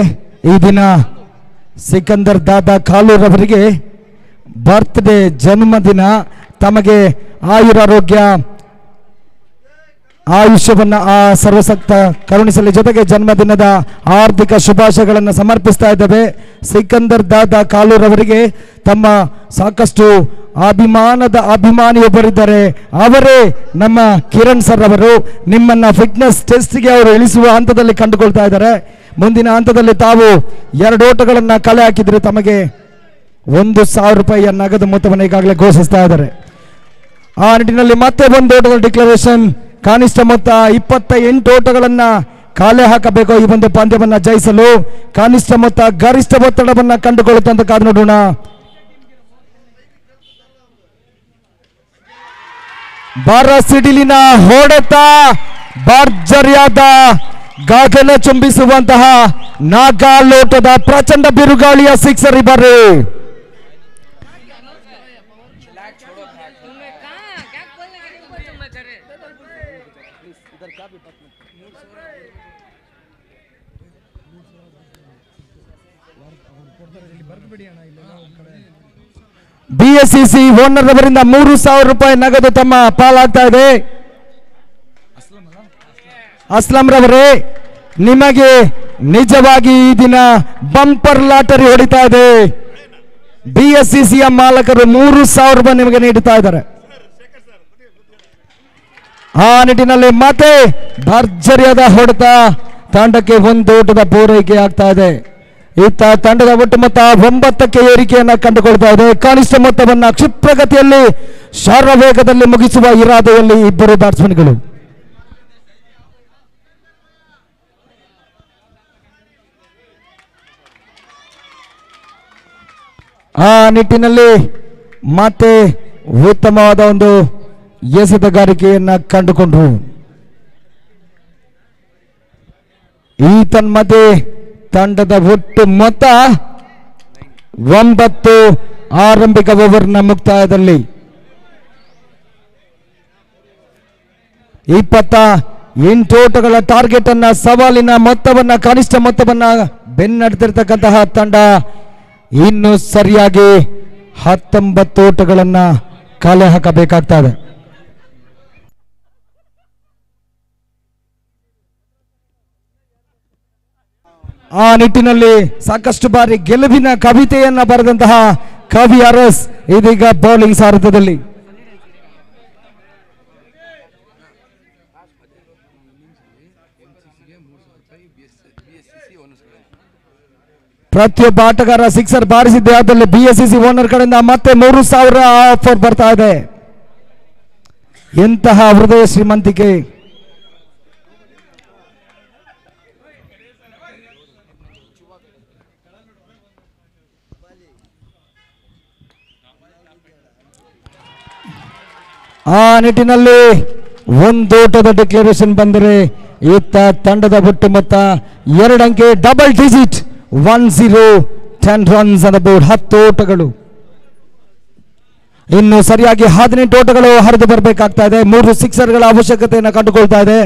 ಈ ದಿನ ಸಿಕಂದರ್ ದಾದಾ ಕಾಲೂರವರಿಗೆ ಬರ್ತ್ಡೇ, ಜನ್ಮದಿನ. ತಮಗೆ ಆಯುರಾರೋಗ್ಯ ಆಯುಷ್ಯವನ್ನ ಆ ಸರ್ವಸಕ್ತ ಕರುಣಿಸಲಿ. ಜೊತೆಗೆ ಜನ್ಮದಿನದ ಆರ್ಥಿಕ ಶುಭಾಶಯಗಳನ್ನು ಸಮರ್ಪಿಸ್ತಾ ಇದ್ದೇವೆ. ಸಿಕಂದರ್ ದಾದಾ ಕಾಲೂರವರಿಗೆ ತಮ್ಮ ಸಾಕಷ್ಟು ಅಭಿಮಾನದ ಅಭಿಮಾನಿಯೊಬ್ಬರಿದ್ದಾರೆ, ಅವರೇ ನಮ್ಮ ಕಿರಣ್ ಸರ್ ಅವರು. ನಿಮ್ಮನ್ನ ಫಿಟ್ನೆಸ್ ಟೆಸ್ಟ್ಗೆ ಅವರು ಇಳಿಸುವ ಹಂತದಲ್ಲಿ ಕಂಡುಕೊಳ್ತಾ ಇದ್ದಾರೆ. ಮುಂದಿನ ಹಂತದಲ್ಲಿ ತಾವು 2 ಓಟಗಳನ್ನು ಕಲೆ ಹಾಕಿದ್ರೆ ತಮಗೆ 1,000 ರೂಪಾಯಿಯ ನಗದು ಮೊತ್ತವನ್ನು ಈಗಾಗಲೇ ಘೋಷಿಸ್ತಾ ಇದ್ದಾರೆ. ಆ ನಿಟ್ಟಿನಲ್ಲಿ ಮತ್ತೆ ಒಂದು ಓಟದ ಡಿಕ್ಲರೇಷನ್. ಕನಿಷ್ಠ ಮೊತ್ತ 28 ಓಟಗಳನ್ನು ಕಾಲೆ ಹಾಕಬೇಕು ಈ ಒಂದು ಪಂದ್ಯವನ್ನು ಜಯಿಸಲು. ಕನಿಷ್ಠ ಮೊತ್ತ ಗರಿಷ್ಠ ಒತ್ತಡವನ್ನು ಕಂಡುಕೊಳ್ಳುತ್ತಂತ ಕಾದು ನೋಡೋಣ. ಬಾರ ಸಿಡಿಲಿನ ಹೊಡೆತ, ಭರ್ಜರಿಯಾದ ಗಗನ ಚುಂಬಿಸುವಂತಹ ನಾಗಾಲೋಟದ ಪ್ರಚಂಡ ಬಿರುಗಾಳಿಯ ಸಿಕ್ಸರ್. ಬರ್ರಿ, ಬಿಎಸ್ಸಿಸಿ ಓನರ್ ಅವರಿಂದ 3,000 ರೂಪಾಯಿ ನಗದು ತಮ್ಮ ಪಾಲಾಗ್ತಾ ಇದೆ. ಅಸ್ಲಂ ರವರೇ, ನಿಮಗೆ ನಿಜವಾಗಿ ಈ ದಿನ ಬಂಪರ್ ಲಾಟರಿ ಹೊಡಿತಾ ಇದೆ. ಬಿಎಸ್ಸಿಸಿಯ ಮಾಲಕರು 3,000 ರೂಪಾಯಿ ನಿಮಗೆ ನೀಡುತ್ತಾ ಇದ್ದಾರೆ. ಆ ನಿಟ್ಟಿನಲ್ಲಿ ಮತ್ತೆ ಭರ್ಜರಿಯಾದ ಹೊಡೆತ, ತಂಡಕ್ಕೆ 1 ಓಟದ ಪೂರೈಕೆ ಆಗ್ತಾ ಇದೆ. ಇತ್ತ ತಂಡದ ಒಟ್ಟು ಮೊತ್ತ 9ಕ್ಕೆ ಏರಿಕೆಯನ್ನ ಕಂಡುಕೊಳ್ತಾ ಇದೆ. ಕನಿಷ್ಠ ಮೊತ್ತವನ್ನ ಕ್ಷಿಪ್ರಗತಿಯಲ್ಲಿ ಶರವೇಗದಲ್ಲಿ ಮುಗಿಸುವ ಇರಾದೆಯಲ್ಲಿ ಇಬ್ಬರು ಬ್ಯಾಟ್ಸ್ಮನ್ಗಳು. ಆ ನಿಟ್ಟಿನಲ್ಲಿ ಮತ್ತೆ ಉತ್ತಮವಾದ ಒಂದು ಎಸೆತಗಾರಿಕೆಯನ್ನ ಕಂಡುಕೊಂಡ್ರು. ಈ ತನ್ಮಧ್ಯೆ ತಂಡದ ಒಟ್ಟು ಮೊತ್ತ 9 ಆರಂಭಿಕ ಓವರ್ನ ಮುಕ್ತಾಯದಲ್ಲಿ 28 ಓಟಗಳ ಟಾರ್ಗೆಟ್ ಅನ್ನ, ಸವಾಲಿನ ಮೊತ್ತವನ್ನ, ಕನಿಷ್ಠ ಮೊತ್ತವನ್ನ ಬೆನ್ನಡೆದಿರ್ತಕ್ಕಂತಹ ತಂಡ ಇನ್ನು ಸರಿಯಾಗಿ 19 ಓಟಗಳನ್ನ ಕಾಲೆ ಹಾಕಬೇಕಾಗ್ತಾ ಇದೆ. ಆ ನಿಟ್ಟಿನಲ್ಲಿ ಸಾಕಷ್ಟು ಬಾರಿ ಗೆಲುವಿನ ಕವಿತೆಯನ್ನ ಬರೆದಂತಹ ಕವಿ ಅರಸ್ ಇದೀಗ ಬೌಲಿಂಗ್ ಸಾರಥ್ಯದಲ್ಲಿ. ಪ್ರತಿಯೊಬ್ಬ ಆಟಗಾರ ಸಿಕ್ಸರ್ ಬಾರಿಸಿದ್ದೆ ಆದಲ್ಲಿ ಬಿಎಸ್ಸಿಸಿ ಓನರ್ ಕಡೆಯಿಂದ ಮತ್ತೆ 3,000 ಆಫರ್ ಬರ್ತಾ ಇದೆ. ಎಂತಹ ಹೃದಯ ಶ್ರೀಮಂತಿಕೆ! ಆ ನಿಟ್ಟಿನಲ್ಲಿ 1 ಓಟದ ಡಿಕ್ಲರೇಷನ್ ಬಂದರೆ ಇತ್ತ ತಂಡದ ಒಟ್ಟು ಮೊತ್ತ 2 ಅಂಕೆ, double digit 10 runs on the board. 10 ಓಟಗಳು, ಇನ್ನು ಸರಿಯಾಗಿ 18 ಓಟಗಳು ಹರಿದು ಬರಬೇಕಾಗ್ತಾ ಇದೆ. 3 ಸಿಕ್ಸರ್ಗಳ ಅವಶ್ಯಕತೆಯನ್ನು ಕಂಡುಕೊಳ್ತಾ ಇದೆ.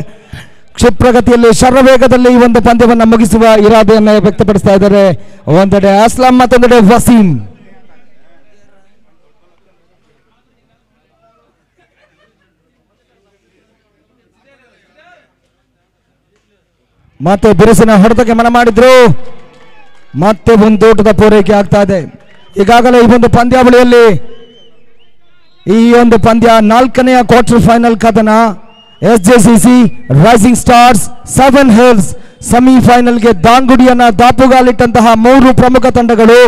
ಕ್ಷಿಪ್ರಗತಿಯಲ್ಲಿ ಶರವೇಗದಲ್ಲಿ ಈ ಒಂದು ಪಂದ್ಯವನ್ನು ಮುಗಿಸುವ ಇರಾದೆಯನ್ನು ವ್ಯಕ್ತಪಡಿಸ್ತಾ ಇದ್ದಾರೆ. ಒಂದೆಡೆ ಅಸ್ಲಾಂ, ಮತ್ತೊಂದೆಡೆ ವಸೀಂ. ಮತ್ತೆ ಬಿರುಸಿನ ಹೊಡೆತಕ್ಕೆ ಮನ ಮಾಡಿದ್ರು. ಮತ್ತೆ 1 ಓಟದ ಪೂರೈಕೆ ಆಗ್ತಾ ಇದೆ. ಈಗಾಗಲೇ ಈ ಒಂದು ಪಂದ್ಯಾವಳಿಯಲ್ಲಿ ಈ ಒಂದು ಪಂದ್ಯ 4ನೇ ಕ್ವಾರ್ಟರ್ ಫೈನಲ್ ಕದನ. SJCC ರೈಸಿಂಗ್ ಸ್ಟಾರ್ಸ್ 7 ಹಿಲ್ಸ್ ಸೆಮಿಫೈನಲ್ಗೆ ದಾಂಗುಡಿಯನ್ನ ದಾಪುಗಾಲಿಟ್ಟಂತಹ 3 ಪ್ರಮುಖ ತಂಡಗಳು.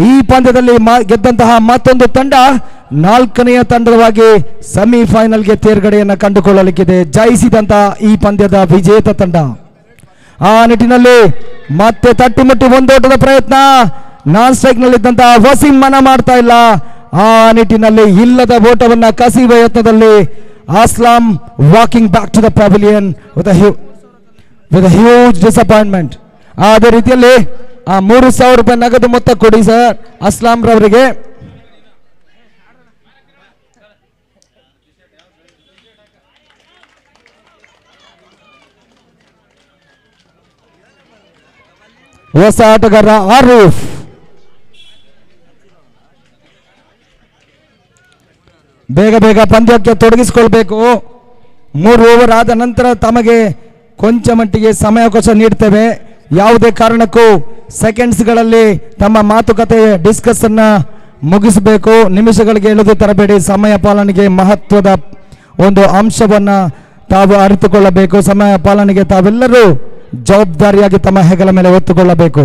ಈ ಪಂದ್ಯದಲ್ಲಿ ಗೆದ್ದಂತಹ ಮತ್ತೊಂದು ತಂಡ 4ನೇ ತಂಡವಾಗಿ ಸೆಮಿಫೈನಲ್ಗೆ ತೇರ್ಗಡೆಯನ್ನು ಕಂಡುಕೊಳ್ಳಲಿಕ್ಕಿದೆ. ಜಯಿಸಿದಂತಹ ಈ ಪಂದ್ಯದ ವಿಜೇತ ತಂಡ. ಆ ನಿಟ್ಟಿನಲ್ಲಿ ಮತ್ತೆ ತಟ್ಟಿಮುಟ್ಟಿ ಒಂದೋಟದ ಪ್ರಯತ್ನ. ನಾನ್ ಸ್ಟ್ರೈಕ್ ನಲ್ಲಿದ್ದಂತಹ ವಸೀಂ ಮನ ಮಾಡ್ತಾ ಇಲ್ಲ. ಆ ನಿಟ್ಟಿನಲ್ಲಿ ಇಲ್ಲದ ಓಟವನ್ನ ಕಸಿಯುವ ಯತ್ನದಲ್ಲಿ Aslam walking back to the pavilion with a huge disappointment. ಅದೇ ರೀತಿಯಲ್ಲಿ ಆ 3,000 ರೂಪಾಯಿ ನಗದು ಮೊತ್ತ ಕೊಡಿ ಸರ್ ಅಸ್ಲಾಂ ರವರಿಗೆ. ಹೊಸ ಆಟಗಾರ ಆರೀಫ್. ಬೇಗ ಬೇಗ ಪಂದ್ಯಕ್ಕೆ ತೊಡಗಿಸಿಕೊಳ್ಬೇಕು. 3 ಓವರ್ ಆದ ನಂತರ ತಮಗೆ ಕೊಂಚ ಮಟ್ಟಿಗೆ ಸಮಯಾವಕಾಶ ನೀಡ್ತೇವೆ. ಯಾವುದೇ ಕಾರಣಕ್ಕೂ ಸೆಕೆಂಡ್ಸ್ಗಳಲ್ಲಿ ತಮ್ಮ ಮಾತುಕತೆ ಡಿಸ್ಕಸ್ ಅನ್ನ ಮುಗಿಸಬೇಕು. ನಿಮಿಷಗಳಿಗೆ ಎಳೆದು ತರಬೇಡಿ. ಸಮಯ ಪಾಲನೆಗೆ ಮಹತ್ವದ ಒಂದು ಅಂಶವನ್ನ ತಾವು ಅರಿತುಕೊಳ್ಳಬೇಕು. ಸಮಯ ಪಾಲನೆಗೆ ತಾವೆಲ್ಲರೂ ಜವಾಬ್ದಾರಿಯಾಗಿ ತಮ್ಮ ಹೆಗಲ ಮೇಲೆ ಹೊತ್ತುಕೊಳ್ಳಬೇಕು.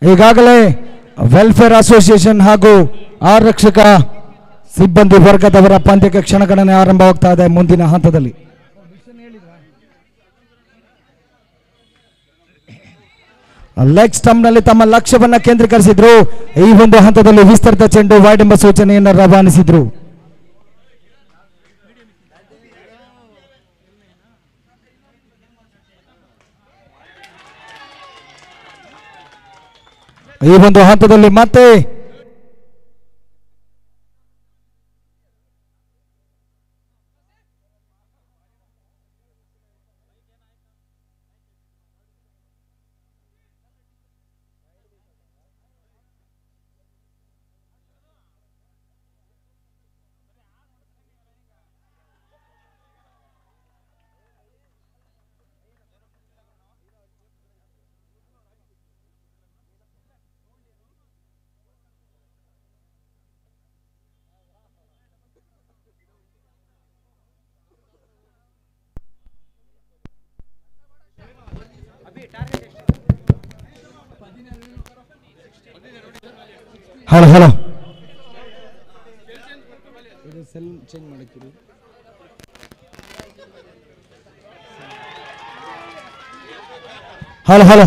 ಈಗಾಗಲೇ ವೆಲ್ಫೇರ್ ಅಸೋಸಿಯೇಷನ್ ಹಾಗೂ ಆರಕ್ಷಕ ಸಿಬ್ಬಂದಿ ವರ್ಗದವರ ಪಂದ್ಯಕ್ಕೆ ಕ್ಷಣಗಣನೆ ಆರಂಭವಾಗ್ತಾ ಇದೆ. ಮುಂದಿನ ಹಂತದಲ್ಲಿ ಲೆಗ್ ಸ್ಟಂಪ್ ನಲ್ಲಿ ತಮ್ಮ ಲಕ್ಷ್ಯವನ್ನ ಕೇಂದ್ರೀಕರಿಸಿದ್ರು. ಈ ಒಂದು ಹಂತದಲ್ಲಿ ವಿಸ್ತೃತ ಚೆಂಡು ವೈಡ್ ಎಂಬ ಸೂಚನೆಯನ್ನು ರವಾನಿಸಿದ್ರು. ಈ ಒಂದು ಹಂತದಲ್ಲಿ ಮತ್ತೆ ಹಲೋ ಹಲೋ ಹಲೋ ಹಲೋ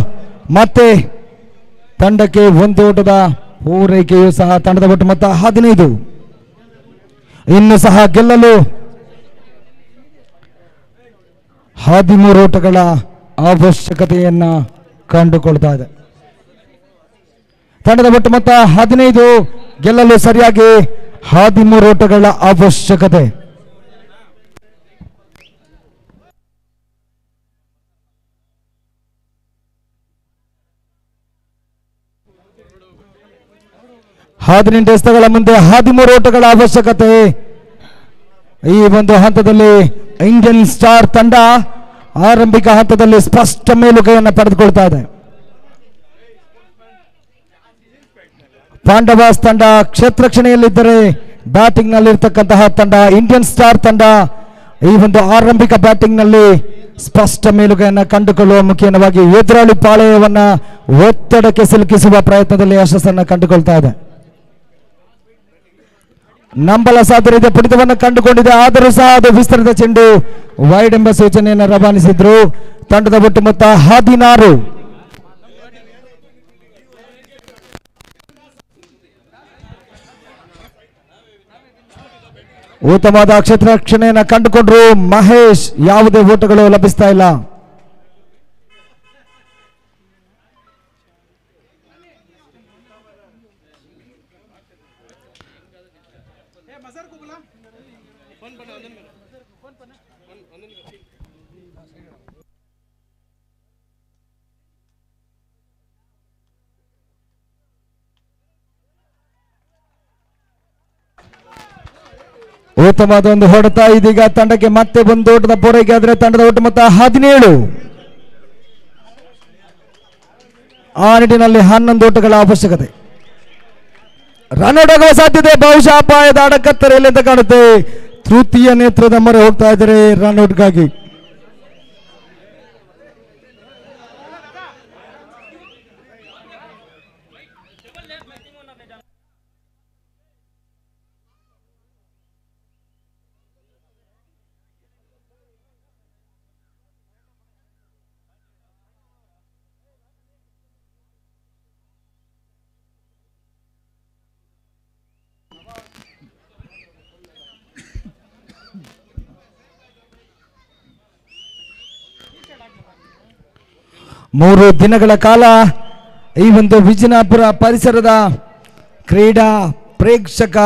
ಮತ್ತೆ ತಂಡಕ್ಕೆ ಒಂದು ಓಟದ ಪೂರೈಕೆಯು ಸಹ ತಂಡದ ಒಟ್ಟು ಮೊತ್ತ 15. ಇನ್ನು ಸಹ ಗೆಲ್ಲಲು 13 ಓಟಗಳ ಅವಶ್ಯಕತೆಯನ್ನ ಕಂಡುಕೊಳ್ತಾ ಇದೆ. ತಂಡದ ಒಟ್ಟು ಮೊತ್ತ 15, ಗೆಲ್ಲಲು ಸರಿಯಾಗಿ 13 ಓಟಗಳ ಅವಶ್ಯಕತೆ. ಹದಿನೆಂಟು ಎಸೆತಗಳ ಮುಂದೆ 13 ಓಟಗಳ ಅವಶ್ಯಕತೆ. ಈ ಒಂದು ಹಂತದಲ್ಲಿ ಇಂಡಿಯನ್ ಸ್ಟಾರ್ ತಂಡ ಆರಂಭಿಕ ಹಂತದಲ್ಲಿ ಸ್ಪಷ್ಟ ಮೇಲುಗೈಯನ್ನು ಪಡೆದುಕೊಳ್ತಾ ಇದೆ. ಪಾಂಡವಾಸ್ ತಂಡ ಕ್ಷೇತ್ರರಕ್ಷಣೆಯಲ್ಲಿದ್ದರೆ ಬ್ಯಾಟಿಂಗ್ ನಲ್ಲಿರ್ತಕ್ಕಂತಹ ತಂಡ ಇಂಡಿಯನ್ ಸ್ಟಾರ್ ತಂಡ ಈ ಒಂದು ಆರಂಭಿಕ ಬ್ಯಾಟಿಂಗ್ ನಲ್ಲಿ ಸ್ಪಷ್ಟ ಮೇಲುಗೈಯನ್ನು ಕಂಡುಕೊಳ್ಳುವ ಮುಖೇನವಾಗಿ ಎದುರಾಳಿ ಪಾಳೆಯವನ್ನ ಒತ್ತಡಕ್ಕೆ ಸಿಲುಕಿಸುವ ಪ್ರಯತ್ನದಲ್ಲಿ ಯಶಸ್ಸನ್ನು ಕಂಡುಕೊಳ್ತಾ ಇದೆ. ನಂಬಲ ಸಾಧ್ಯತೆ ಪುಡಿತವನ್ನು ಕಂಡುಕೊಂಡಿದೆ. ಆದರೂ ಸಹ ಅದು ವಿಸ್ತೃತ ಚೆಂಡು ವೈಡ್ ಎಂಬ ಸೂಚನೆಯನ್ನು ರವಾನಿಸಿದ್ರು. ತಂಡದ ಒಟ್ಟು ಮೊತ್ತ 16. ಉತ್ತಮವಾದ ಕ್ಷೇತ್ರ ರಕ್ಷಣೆಯನ್ನು ಕಂಡುಕೊಂಡ್ರು ಮಹೇಶ್. ಯಾವುದೇ ಓಟಗಳು ಲಭಿಸ್ತಾ ಇಲ್ಲ. ಉತ್ತಮವಾದ ಒಂದು ಹೊಡೆತ. ಇದೀಗ ತಂಡಕ್ಕೆ ಮತ್ತೆ ಒಂದು ಓಟದ ಪೂರೈಕೆ ಆದರೆ ತಂಡದ ಒಟ್ಟು ಮೊತ್ತ 17. ಆ ನಿಟ್ಟಿನಲ್ಲಿ 11 ಓಟಗಳ ಅವಶ್ಯಕತೆ. ರನ್ಔಟ್ ಆಗುವ ಸಾಧ್ಯತೆ, ಬಹುಶಃ ಅಪಾಯದ ಅಡಕತ್ತರೆಯಲ್ಲಿ ಅಂತ ಕಾಣುತ್ತೆ. ತೃತೀಯ ನೇತ್ರದ ಮೊರೆ ಹೋಗ್ತಾ ಇದ್ದಾರೆ ರನ್ಔಟ್ಗಾಗಿ. ಮೂರು ದಿನಗಳ ಕಾಲ ಈ ಒಂದು ವಿಜಯಪುರ ಪರಿಸರದ ಕ್ರೀಡಾ ಪ್ರೇಕ್ಷಕ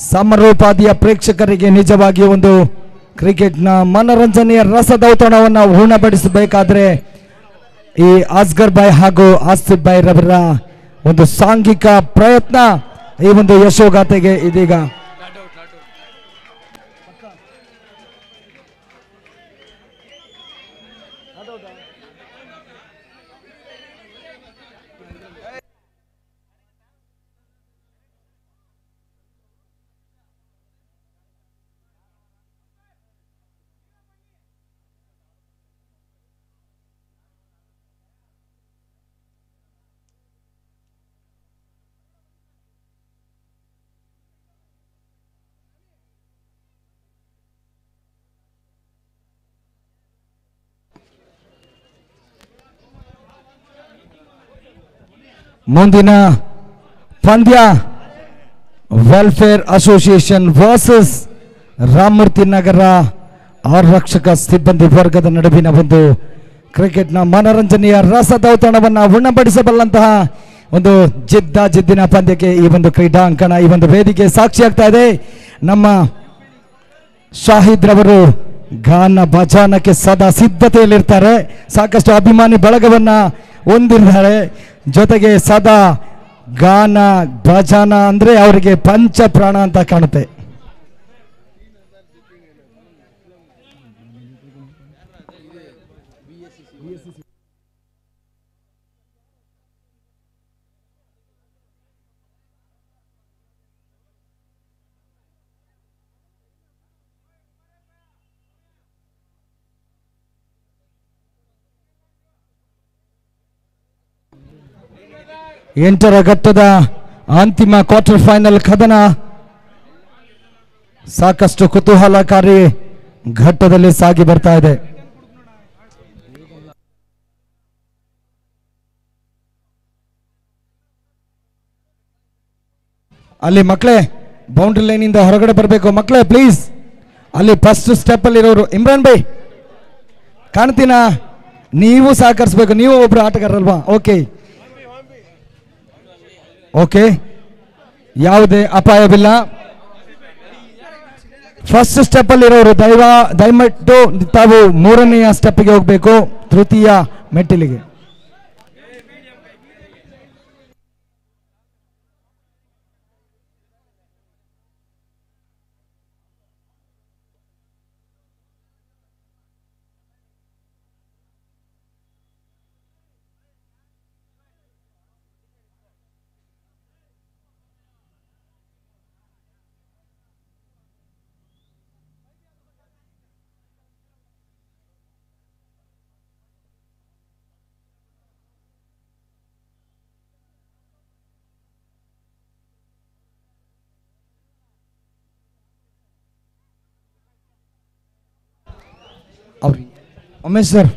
ಸಮರೋಪಾದಿಯ ಪ್ರೇಕ್ಷಕರಿಗೆ ನಿಜವಾಗಿ ಒಂದು ಕ್ರಿಕೆಟ್ನ ಮನೋರಂಜನೆಯ ರಸದೌತಣವನ್ನು ಉಣಬಡಿಸಬೇಕಾದ್ರೆ ಈ ಅಸ್ಗರ್ ಬಾಯ್ ಹಾಗೂ ಆಸಿಫ್ ಬಾಯ್ ರವರ ಒಂದು ಸಾಂಘಿಕ ಪ್ರಯತ್ನ ಈ ಒಂದು ಯಶೋಗಾಥೆಗೆ ಇದೀಗ ಮುಂದಿನ ಪಂದ್ಯ welfare association versus Ramamurthy Nagar ಆರಕ್ಷಕ ಸಿಬ್ಬಂದಿ ವರ್ಗದ ನಡುವಿನ ಒಂದು ಕ್ರಿಕೆಟ್ನ ಮನೋರಂಜನೆಯ ರಸದೌತಣವನ್ನು ಉಣಬಡಿಸಬಲ್ಲಂತಹ ಒಂದು ಜಿದ್ದಿನ ಪಂದ್ಯಕ್ಕೆ ಈ ಒಂದು ಕ್ರೀಡಾಂಗಣ, ಈ ಒಂದು ವೇದಿಕೆ ಸಾಕ್ಷಿಯಾಗ್ತಾ ಇದೆ. ನಮ್ಮ ಶಾಹಿದ್ ರವರು ಗಾನ ಭಜಾನಕ್ಕೆ ಸದಾ ಸಿದ್ಧತೆಯಲ್ಲಿರ್ತಾರೆ. ಸಾಕಷ್ಟು ಅಭಿಮಾನಿ ಬಳಗವನ್ನ ಹೊಂದಿದ್ದಾರೆ. ಜೊತೆಗೆ ಸದಾ ಗಾನ ಭಜಾನ ಅಂದ್ರೆ ಅವರಿಗೆ ಪಂಚ ಪ್ರಾಣ ಅಂತ ಕಾಣುತ್ತೆ. ಎಂಟರ ಘಟ್ಟದ ಅಂತಿಮ ಕ್ವಾರ್ಟರ್ ಫೈನಲ್ ಕದನ ಸಾಕಷ್ಟು ಕುತೂಹಲಕಾರಿ ಘಟ್ಟದಲ್ಲಿ ಸಾಗಿ ಬರ್ತಾ ಇದೆ. ಅಲ್ಲಿ ಮಕ್ಕಳೇ ಬೌಂಡ್ರಿ ಲೈನ್ ಇಂದ ಹೊರಗಡೆ ಬರಬೇಕು ಮಕ್ಕಳೇ ಪ್ಲೀಸ್. ಅಲ್ಲಿ ಫಸ್ಟ್ ಸ್ಟೆಪ್ ಅಲ್ಲಿ ಇರೋರು ಇಮ್ರಾನ್ ಬೈ ಕಾಣ್ತೀನಾ? ನೀವು ಸಹಕರಿಸಬೇಕು, ನೀವು ಒಬ್ರು ಆಟಗಾರಲ್ವಾ? ಓಕೆ ಓಕೆ, ಯಾವುದೇ ಅಪಾಯವಿಲ್ಲ. ಫಸ್ಟ್ ಸ್ಟೆಪ್ ಅಲ್ಲಿ ಇರೋರು ದಯವಿಟ್ಟು ತಾವು ಮೂರನೆಯ ಸ್ಟೆಪ್ಗೆ ಹೋಗಬೇಕು, ತೃತೀಯ ಮೆಟ್ಟಿಲಿಗೆ. उमेश सर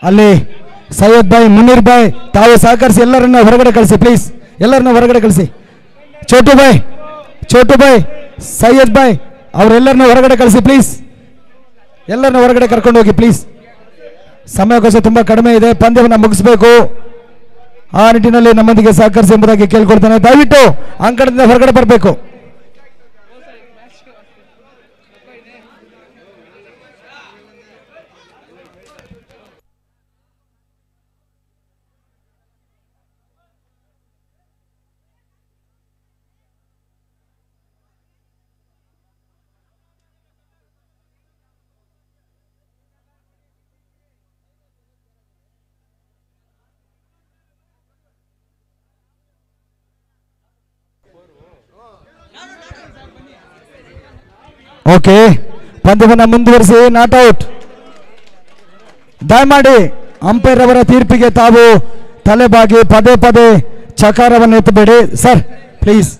ಅಲ್ಲಿ ಸೈಯದ್ ಭಾಯ್, ಮುನೀರ್ ಭಾಯ್ ತಾವು ಸಹಕರಿಸಿ ಎಲ್ಲರನ್ನ ಹೊರಗಡೆ ಕಳಿಸಿ ಪ್ಲೀಸ್. ಎಲ್ಲರನ್ನ ಹೊರಗಡೆ ಕಳಿಸಿ. ಚೋಟು ಭಾಯ್, ಸೈಯದ್ ಭಾಯ್ ಅವರೆಲ್ಲರನ್ನ ಹೊರಗಡೆ ಕಳಿಸಿ ಪ್ಲೀಸ್. ಎಲ್ಲರನ್ನ ಹೊರಗಡೆ ಕರ್ಕೊಂಡು ಹೋಗಿ ಪ್ಲೀಸ್. ಸಮಯಾವಕಾಶ ತುಂಬಾ ಕಡಿಮೆ ಇದೆ, ಪಂದ್ಯವನ್ನು ಮುಗಿಸಬೇಕು. ಆ ನಿಟ್ಟಿನಲ್ಲಿ ನಮ್ಮೊಂದಿಗೆ ಸಹಕರಿಸಿ ಎಂಬುದಾಗಿ ಕೇಳ್ಕೊಳ್ತಾನೆ. ದಯವಿಟ್ಟು ಅಂಕಣದಿಂದ ಹೊರಗಡೆ ಬರಬೇಕು. ಓಕೆ, ಪಂದ್ಯವನ್ನು ಮುಂದುವರಿಸಿ. Not out. ದಯಮಾಡಿ ಅಂಪೈರ್ ಅವರ ತೀರ್ಪಿಗೆ ತಾವು ತಲೆಬಾಗಿ ಪದೇ ಪದೇ ಚಕಾರವನ್ನು ಎತ್ತಬೇಡಿ ಸರ್, ಪ್ಲೀಸ್.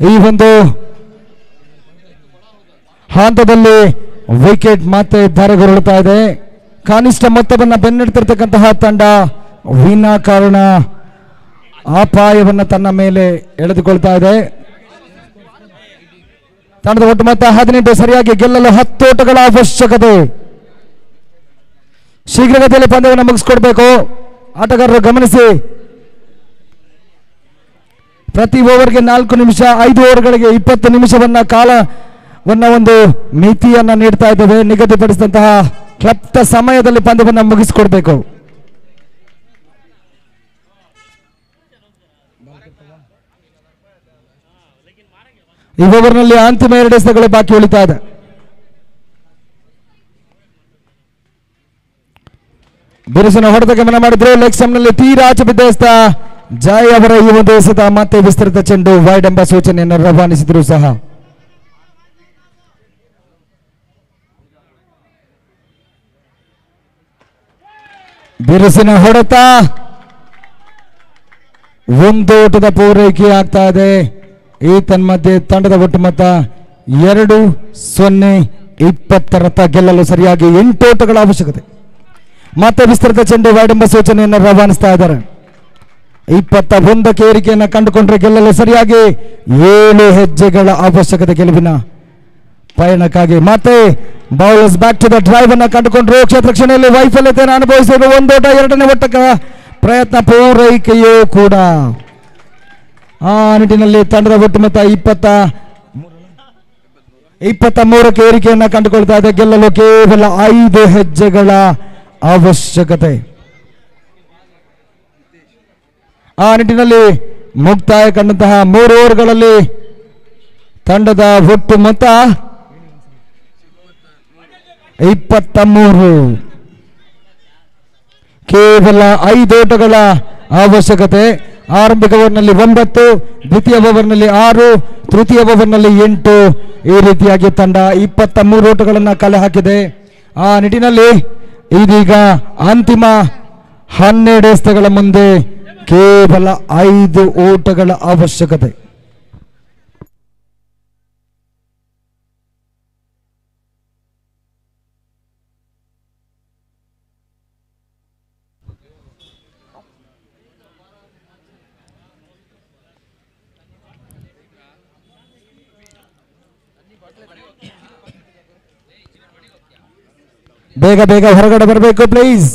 ಈ ಒಂದು ಹಂತದಲ್ಲಿ ವಿಕೆಟ್ ಮತ್ತೆ ಧಾರೆಗೊರಳುತ್ತಾ ಇದೆ. ಕನಿಷ್ಠ ಮೊತ್ತವನ್ನು ಬೆನ್ನಟ್ಟಿರ್ತಕ್ಕಂತಹ ತಂಡ ವಿನಾಕಾರಣ ಅಪಾಯವನ್ನು ತನ್ನ ಮೇಲೆ ಎಳೆದುಕೊಳ್ತಾ ಇದೆ. ತಂಡದ ಒಟ್ಟು ಮೊತ್ತ 18. ಸರಿಯಾಗಿ ಗೆಲ್ಲಲು 10 ಓಟಗಳ ಅವಶ್ಯಕತೆ. ಶೀಘ್ರಗತಿಯಲ್ಲಿ ಪಂದ್ಯವನ್ನು ಮುಗಿಸ್ಕೊಡ್ಬೇಕು. ಆಟಗಾರರು ಗಮನಿಸಿ, ಪ್ರತಿ ಓವರ್ಗೆ 4 ನಿಮಿಷ, 5 ಓವರ್ಗಳಿಗೆ 20 ನಿಮಿಷವನ್ನ ಕಾಲವನ್ನ ಒಂದು ಮಿತಿಯನ್ನ ನೀಡ್ತಾ ಇದ್ದೇವೆ. ನಿಗದಿಪಡಿಸಿದಂತಹ ಕ್ಲಪ್ತ ಸಮಯದಲ್ಲಿ ಪಂದ್ಯವನ್ನು ಮುಗಿಸಿಕೊಡ್ಬೇಕು. ಈ ಓವರ್ನಲ್ಲಿ ಅಂತಿಮ 2 ಎಸೆತಗಳು ಬಾಕಿ ಉಳಿತಾ ಇದೆ. ಬಿರುಸಿನ ಹೊಡೆತ ಗಮನ ಮಾಡಿದ್ರು. ಲೆಗ್ ಸ್ಟಂಪ್ನಲ್ಲಿ ತೀರಾ ಆಚೆ ಬಿದ್ದ ಎಸೆತ. ಜಯ್ ಅವರ ಈ ಒಂದು ಎಸೆತ ಮತ್ತೆ ವಿಸ್ತೃತ ಚೆಂಡು ವೈಡ್ ಎಂಬ ಸೂಚನೆಯನ್ನು ರವಾನಿಸಿದ್ರು ಸಹ. ಬಿರುಸಿನ ಹೊಡೆತ, ಒಂದು ಓಟದ ಪೂರೈಕೆ ಆಗ್ತಾ ಇದೆ. ಈ ತನ್ಮಧ್ಯೆ ತಂಡದ ಒಟ್ಟು ಮೊತ್ತ 2-0 20ರತ್ತ ಗೆಲ್ಲಲು ಸರಿಯಾಗಿ 8 ಓಟಗಳ ಅವಶ್ಯಕತೆ. ಮತ್ತೆ ವಿಸ್ತೃತ ಚೆಂಡು ವೈಡ್ ಎಂಬ ಸೂಚನೆಯನ್ನು ರವಾನಿಸ್ತಾ ಇದ್ದಾರೆ. 21ಕ್ಕೆ ಏರಿಕೆಯನ್ನು ಕಂಡುಕೊಂಡ್ರೆ ಗೆಲ್ಲಲು ಸರಿಯಾಗಿ 7 ಹೆಜ್ಜೆಗಳ ಅವಶ್ಯಕತೆ ಗೆಲುವಿನ ಪಯಣಕ್ಕಾಗಿ. ಮತ್ತೆ bowlers back to the drive ಅನ್ನು ಕಂಡುಕೊಂಡ್ರು. ಕ್ಷೇತ್ರ ರಕ್ಷಣೆಯಲ್ಲಿ ವೈಫಲ್ಯತೆಯನ್ನು ಅನುಭವಿಸಿದ್ರು. 1 ಓಟ, 2ನೇ ಓಟಕ ಪ್ರಯತ್ನ ಪೂರೈಕೆಯೂ ಕೂಡ. ಆ ನಿಟ್ಟಿನಲ್ಲಿ ತಂಡದ ಒಟ್ಟು ಮೊತ್ತ 23ಕ್ಕೆ ಏರಿಕೆಯನ್ನು ಕಂಡುಕೊಳ್ತಾ ಇದೆ. ಗೆಲ್ಲಲು ಕೇವಲ 5 ಹೆಜ್ಜೆಗಳ ಅವಶ್ಯಕತೆ. ಆ ನಿಟ್ಟಿನಲ್ಲಿ ಮುಕ್ತಾಯ ಕಂಡಂತಹ 3 ಓವರ್ಗಳಲ್ಲಿ ತಂಡದ ಒಟ್ಟು ಮೊತ್ತ 23. ಕೇವಲ 5 ಓಟಗಳ ಅವಶ್ಯಕತೆ. ಆರಂಭಿಕ ಓವರ್ನಲ್ಲಿ 9, ದ್ವಿತೀಯ ಓವರ್ನಲ್ಲಿ 6, ತೃತೀಯ ಓವರ್ನಲ್ಲಿ 8. ಈ ರೀತಿಯಾಗಿ ತಂಡ 23 ಓಟಗಳನ್ನು ಕಲೆ ಹಾಕಿದೆ. ಆ ನಿಟ್ಟಿನಲ್ಲಿ ಇದೀಗ ಅಂತಿಮ 12 ಎಸೆತಗಳ ಮುಂದೆ ಕೇವಲ 5 ಓಟಗಳ ಅವಶ್ಯಕತೆ. ಬೇಗ ಬೇಗ ಹೊರಗಡೆ ಬರಬೇಕು ಪ್ಲೀಸ್.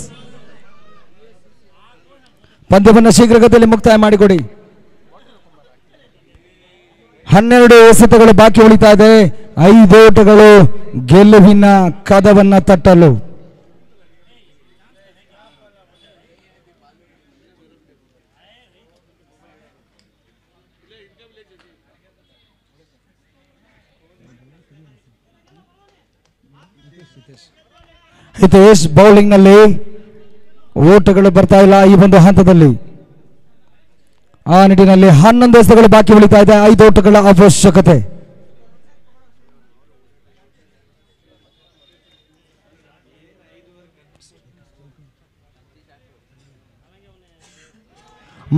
ಪಂದ್ಯವನ್ನು ಶೀಘ್ರಗತಿಯಲ್ಲಿ ಮುಕ್ತಾಯ ಮಾಡಿಕೊಡಿ. 12 ಎಸೆತಗಳು ಬಾಕಿ ಉಳಿತಾ ಇದೆ. 5 ಓಟಗಳು ಗೆಲುವಿನ ಕದವನ್ನ ತಟ್ಟಲು. ಹಿತೇಶ್ ಬೌಲಿಂಗ್ ನಲ್ಲಿ ಓಟಗಳು ಬರ್ತಾ ಇಲ್ಲ ಈ ಒಂದು ಹಂತದಲ್ಲಿ. ಆ ನಿಟ್ಟಿನಲ್ಲಿ 11 ಎಸೆತಗಳು ಬಾಕಿ ಉಳಿತಾ ಇದೆ. 5 ಓಟಗಳ ಅವಶ್ಯಕತೆ.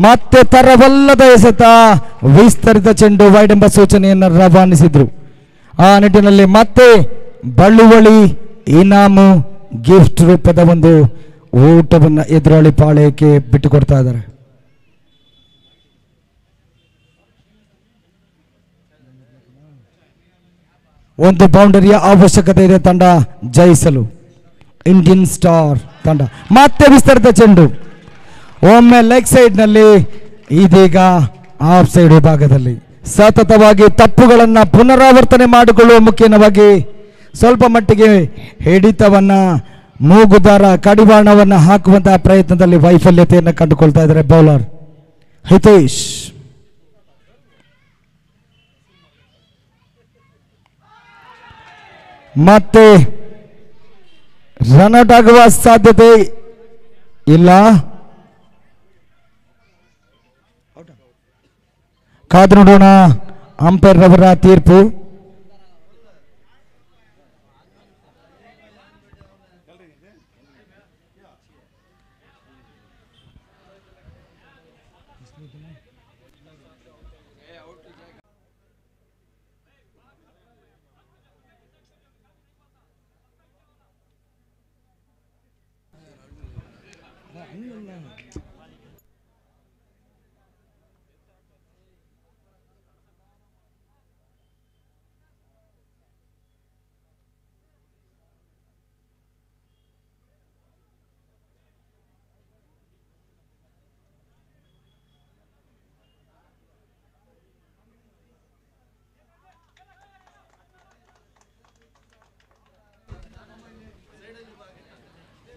ಮತ್ತೆ ತರವಲ್ಲದ ಎಸೆತ, ವಿಸ್ತರಿತ ಚೆಂಡು ವೈಡ್ ಎಂಬ ಸೂಚನೆಯನ್ನು ರವಾನಿಸಿದ್ರು. ಆ ನಿಟ್ಟಿನಲ್ಲಿ ಮತ್ತೆ ಬಳುವಳಿ ಇನಾಮು ಗಿಫ್ಟ್ ರೂಪದ ಒಂದು ಊಟವನ್ನು ಎದುರಾಳಿ ಪಾಳ್ಯಕ್ಕೆ ಬಿಟ್ಟುಕೊಡ್ತಾ ಇದ್ದಾರೆ. ಒಂದು ಬೌಂಡರಿಯ ಅವಶ್ಯಕತೆ ಇದೆ ತಂಡ ಜಯಿಸಲು. ಇಂಡಿಯನ್ ಸ್ಟಾರ್ ತಂಡ ಮತ್ತೆ ವಿಸ್ತರಿತ ಚೆಂಡು, ಒಮ್ಮೆ ಲೆಗ್ ಸೈಡ್ ನಲ್ಲಿ, ಇದೀಗ ಆಫ್ ಸೈಡ್ ವಿಭಾಗದಲ್ಲಿ. ಸತತವಾಗಿ ತಪ್ಪುಗಳನ್ನು ಪುನರಾವರ್ತನೆ ಮಾಡಿಕೊಳ್ಳುವ ಮುಖೇನವಾಗಿ ಸ್ವಲ್ಪ ಮಟ್ಟಿಗೆ ಹಿಡಿತವನ್ನ, ಮೂಗುದಾರ ಕಡಿವಾಣವನ್ನು ಹಾಕುವಂತಹ ಪ್ರಯತ್ನದಲ್ಲಿ ವೈಫಲ್ಯತೆಯನ್ನು ಕಂಡುಕೊಳ್ತಾ ಇದ್ದಾರೆ ಬೌಲರ್ ಹಿತೇಶ್. ಮತ್ತೆ ರನ್ಔಟ್ ಆಗುವ ಸಾಧ್ಯತೆ ಇಲ್ಲ. ಕಾದು ನೋಡೋಣ ಅಂಪೈರ್ ರವರ ತೀರ್ಪು.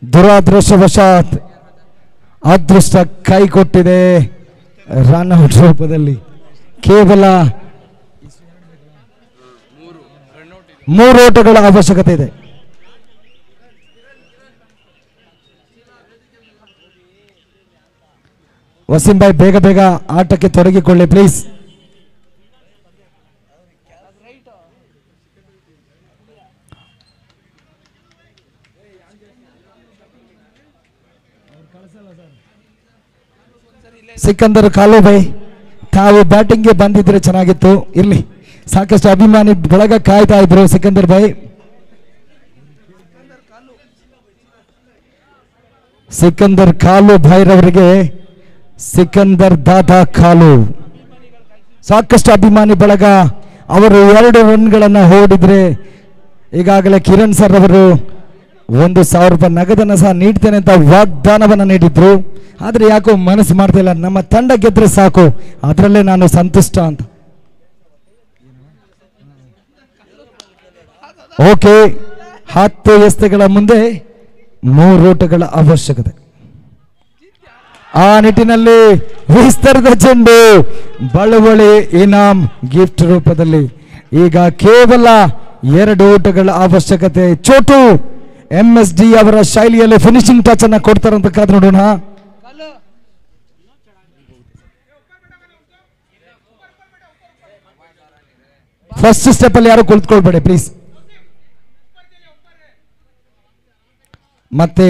ದುರಾದೃಷ್ಟವಶಾತ್ ಅದೃಷ್ಟ ಕೈ ಕೊಟ್ಟಿದೆ. ರನ್ಔಟ್ ರೂಪದಲ್ಲಿ ಕೇವಲ 3 ಓಟಗಳ ಅವಶ್ಯಕತೆ ಇದೆ. ವಸೀಂ ಭಾಯ್ ಬೇಗ ಬೇಗ ಆಟಕ್ಕೆ ತೊಡಗಿಕೊಳ್ಳಿ ಪ್ಲೀಸ್. ಸಿಕಂದರ್ ಕಾಲು ಭಾಯ್, ತಾವು ಬ್ಯಾಟಿಂಗ್ಗೆ ಬಂದಿದ್ರೆ ಚೆನ್ನಾಗಿತ್ತು. ಇರ್ಲಿ, ಸಾಕಷ್ಟು ಅಭಿಮಾನಿ ಬಳಗ ಕಾಯ್ತಾ ಇದ್ರು. ಸಿಕಂದರ್ ಭಾಯ್, ಸಿಕಂದರ್ ಕಾಲು ಭಾಯ್ರವರಿಗೆ ಸಿಕಂದರ್ ದಾದಾ ಕಾಲು, ಸಾಕಷ್ಟು ಅಭಿಮಾನಿ ಬಳಗ. ಅವರು 2 ರನ್ಗಳನ್ನು ಓಡಿದ್ರೆ ಈಗಾಗಲೇ ಕಿರಣ್ ಸರ್ ಅವರು 1,000 ರೂಪಾಯಿ ನಗದನ್ನು ಸಹ ನೀಡ್ತೇನೆ ಅಂತ ವಾಗ್ದಾನವನ್ನು ನೀಡಿದ್ರು. ಆದರೆ ಯಾಕೋ ಮನಸ್ಸು ಮಾಡ್ತಿಲ್ಲ, ನಮ್ಮ ತಂಡ ಗೆದ್ರೆ ಸಾಕು, ಅದರಲ್ಲೇ ನಾನು ಸಂತುಷ್ಟ ಅಂತ. ಓಕೆ, 10 ಎಸೆತಗಳ ಮುಂದೆ 3 ಓಟಗಳ ಅವಶ್ಯಕತೆ. ಆ ನಿಟ್ಟಿನಲ್ಲಿ ವಿಸ್ತರಿತ ಚೆಂಡು, ಬಳುವಳಿ ಇನಾಮ್ ಗಿಫ್ಟ್ ರೂಪದಲ್ಲಿ. ಈಗ ಕೇವಲ 2 ಓಟಗಳ ಅವಶ್ಯಕತೆ. ಚೋಟು MSD ಅವರ ಶೈಲಿಯಲ್ಲಿ ಫಿನಿಶಿಂಗ್ ಟಚ್ ಅನ್ನ ಕೊಡ್ತಾರಂತ ಕಾದು ನೋಡೋಣ. ಫಸ್ಟ್ ಸ್ಟೆಪ್ ಅಲ್ಲಿ ಯಾರು ಕುಳಿತುಕೊಳ್ಬೇಡಿ ಪ್ಲೀಸ್. ಮತ್ತೆ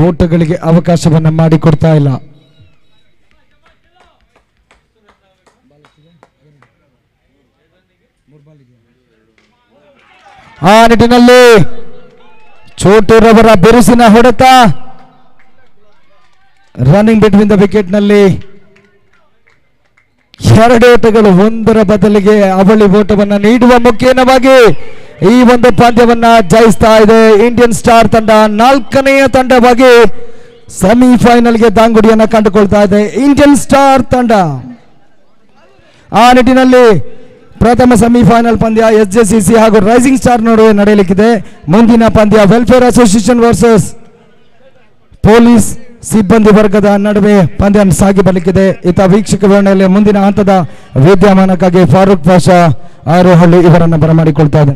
ಓಟಗಳಿಗೆ ಅವಕಾಶವನ್ನ ಮಾಡಿಕೊಡ್ತಾ ಇಲ್ಲ. ಆ ನಿಟ್ಟಿನಲ್ಲಿ ಚೋಟೂರವರ ಬಿರುಸಿನ ಹೊಡೆತ, ರನ್ನಿಂಗ್ ಬಿಟ್ವೀನ್ ದ ವಿಕೆಟ್ ನಲ್ಲಿ 2 ಓಟಗಳು, 1ರ ಬದಲಿಗೆ ಅವಳಿ ಓಟವನ್ನು ನೀಡುವ ಮುಖೇನವಾಗಿ ಈ ಒಂದು ಪಂದ್ಯವನ್ನ ಜಯಿಸ್ತಾ ಇದೆ ಇಂಡಿಯನ್ ಸ್ಟಾರ್ ತಂಡ. 4ನೆಯ ತಂಡವಾಗಿ ಸೆಮಿಫೈನಲ್ಗೆ ದಾಂಗುಡಿಯನ್ನ ಕಂಡುಕೊಳ್ತಾ ಇದೆ ಇಂಡಿಯನ್ ಸ್ಟಾರ್ ತಂಡ. ಆ ನಿಟ್ಟಿನಲ್ಲಿ ಪ್ರಥಮ ಸೆಮಿಫೈನಲ್ ಪಂದ್ಯ SJCC ಹಾಗೂ ರೈಸಿಂಗ್ ಸ್ಟಾರ್ ನಡುವೆ ನಡೆಯಲಿಕ್ಕಿದೆ. ಮುಂದಿನ ಪಂದ್ಯ ವೆಲ್ಫೇರ್ ಅಸೋಸಿಯೇಷನ್ ವರ್ಸಸ್ ಪೊಲೀಸ್ ಸಿಬ್ಬಂದಿ ವರ್ಗದ ನಡುವೆ ಪಂದ್ಯ ಸಾಗಿ ಬರಲಿಕ್ಕಿದೆ. ಇತ ವೀಕ್ಷಕ ವಿವರಣೆಯಲ್ಲಿ ಮುಂದಿನ ಹಂತದ ವಿದ್ಯಮಾನಕ್ಕಾಗಿ ಫಾರೂಕ್ ಪಾಷಾ ಆರೋಹಳ್ಳಿ ಇವರನ್ನು ಬರಮಾಡಿಕೊಳ್ತಾ ಇದೆ.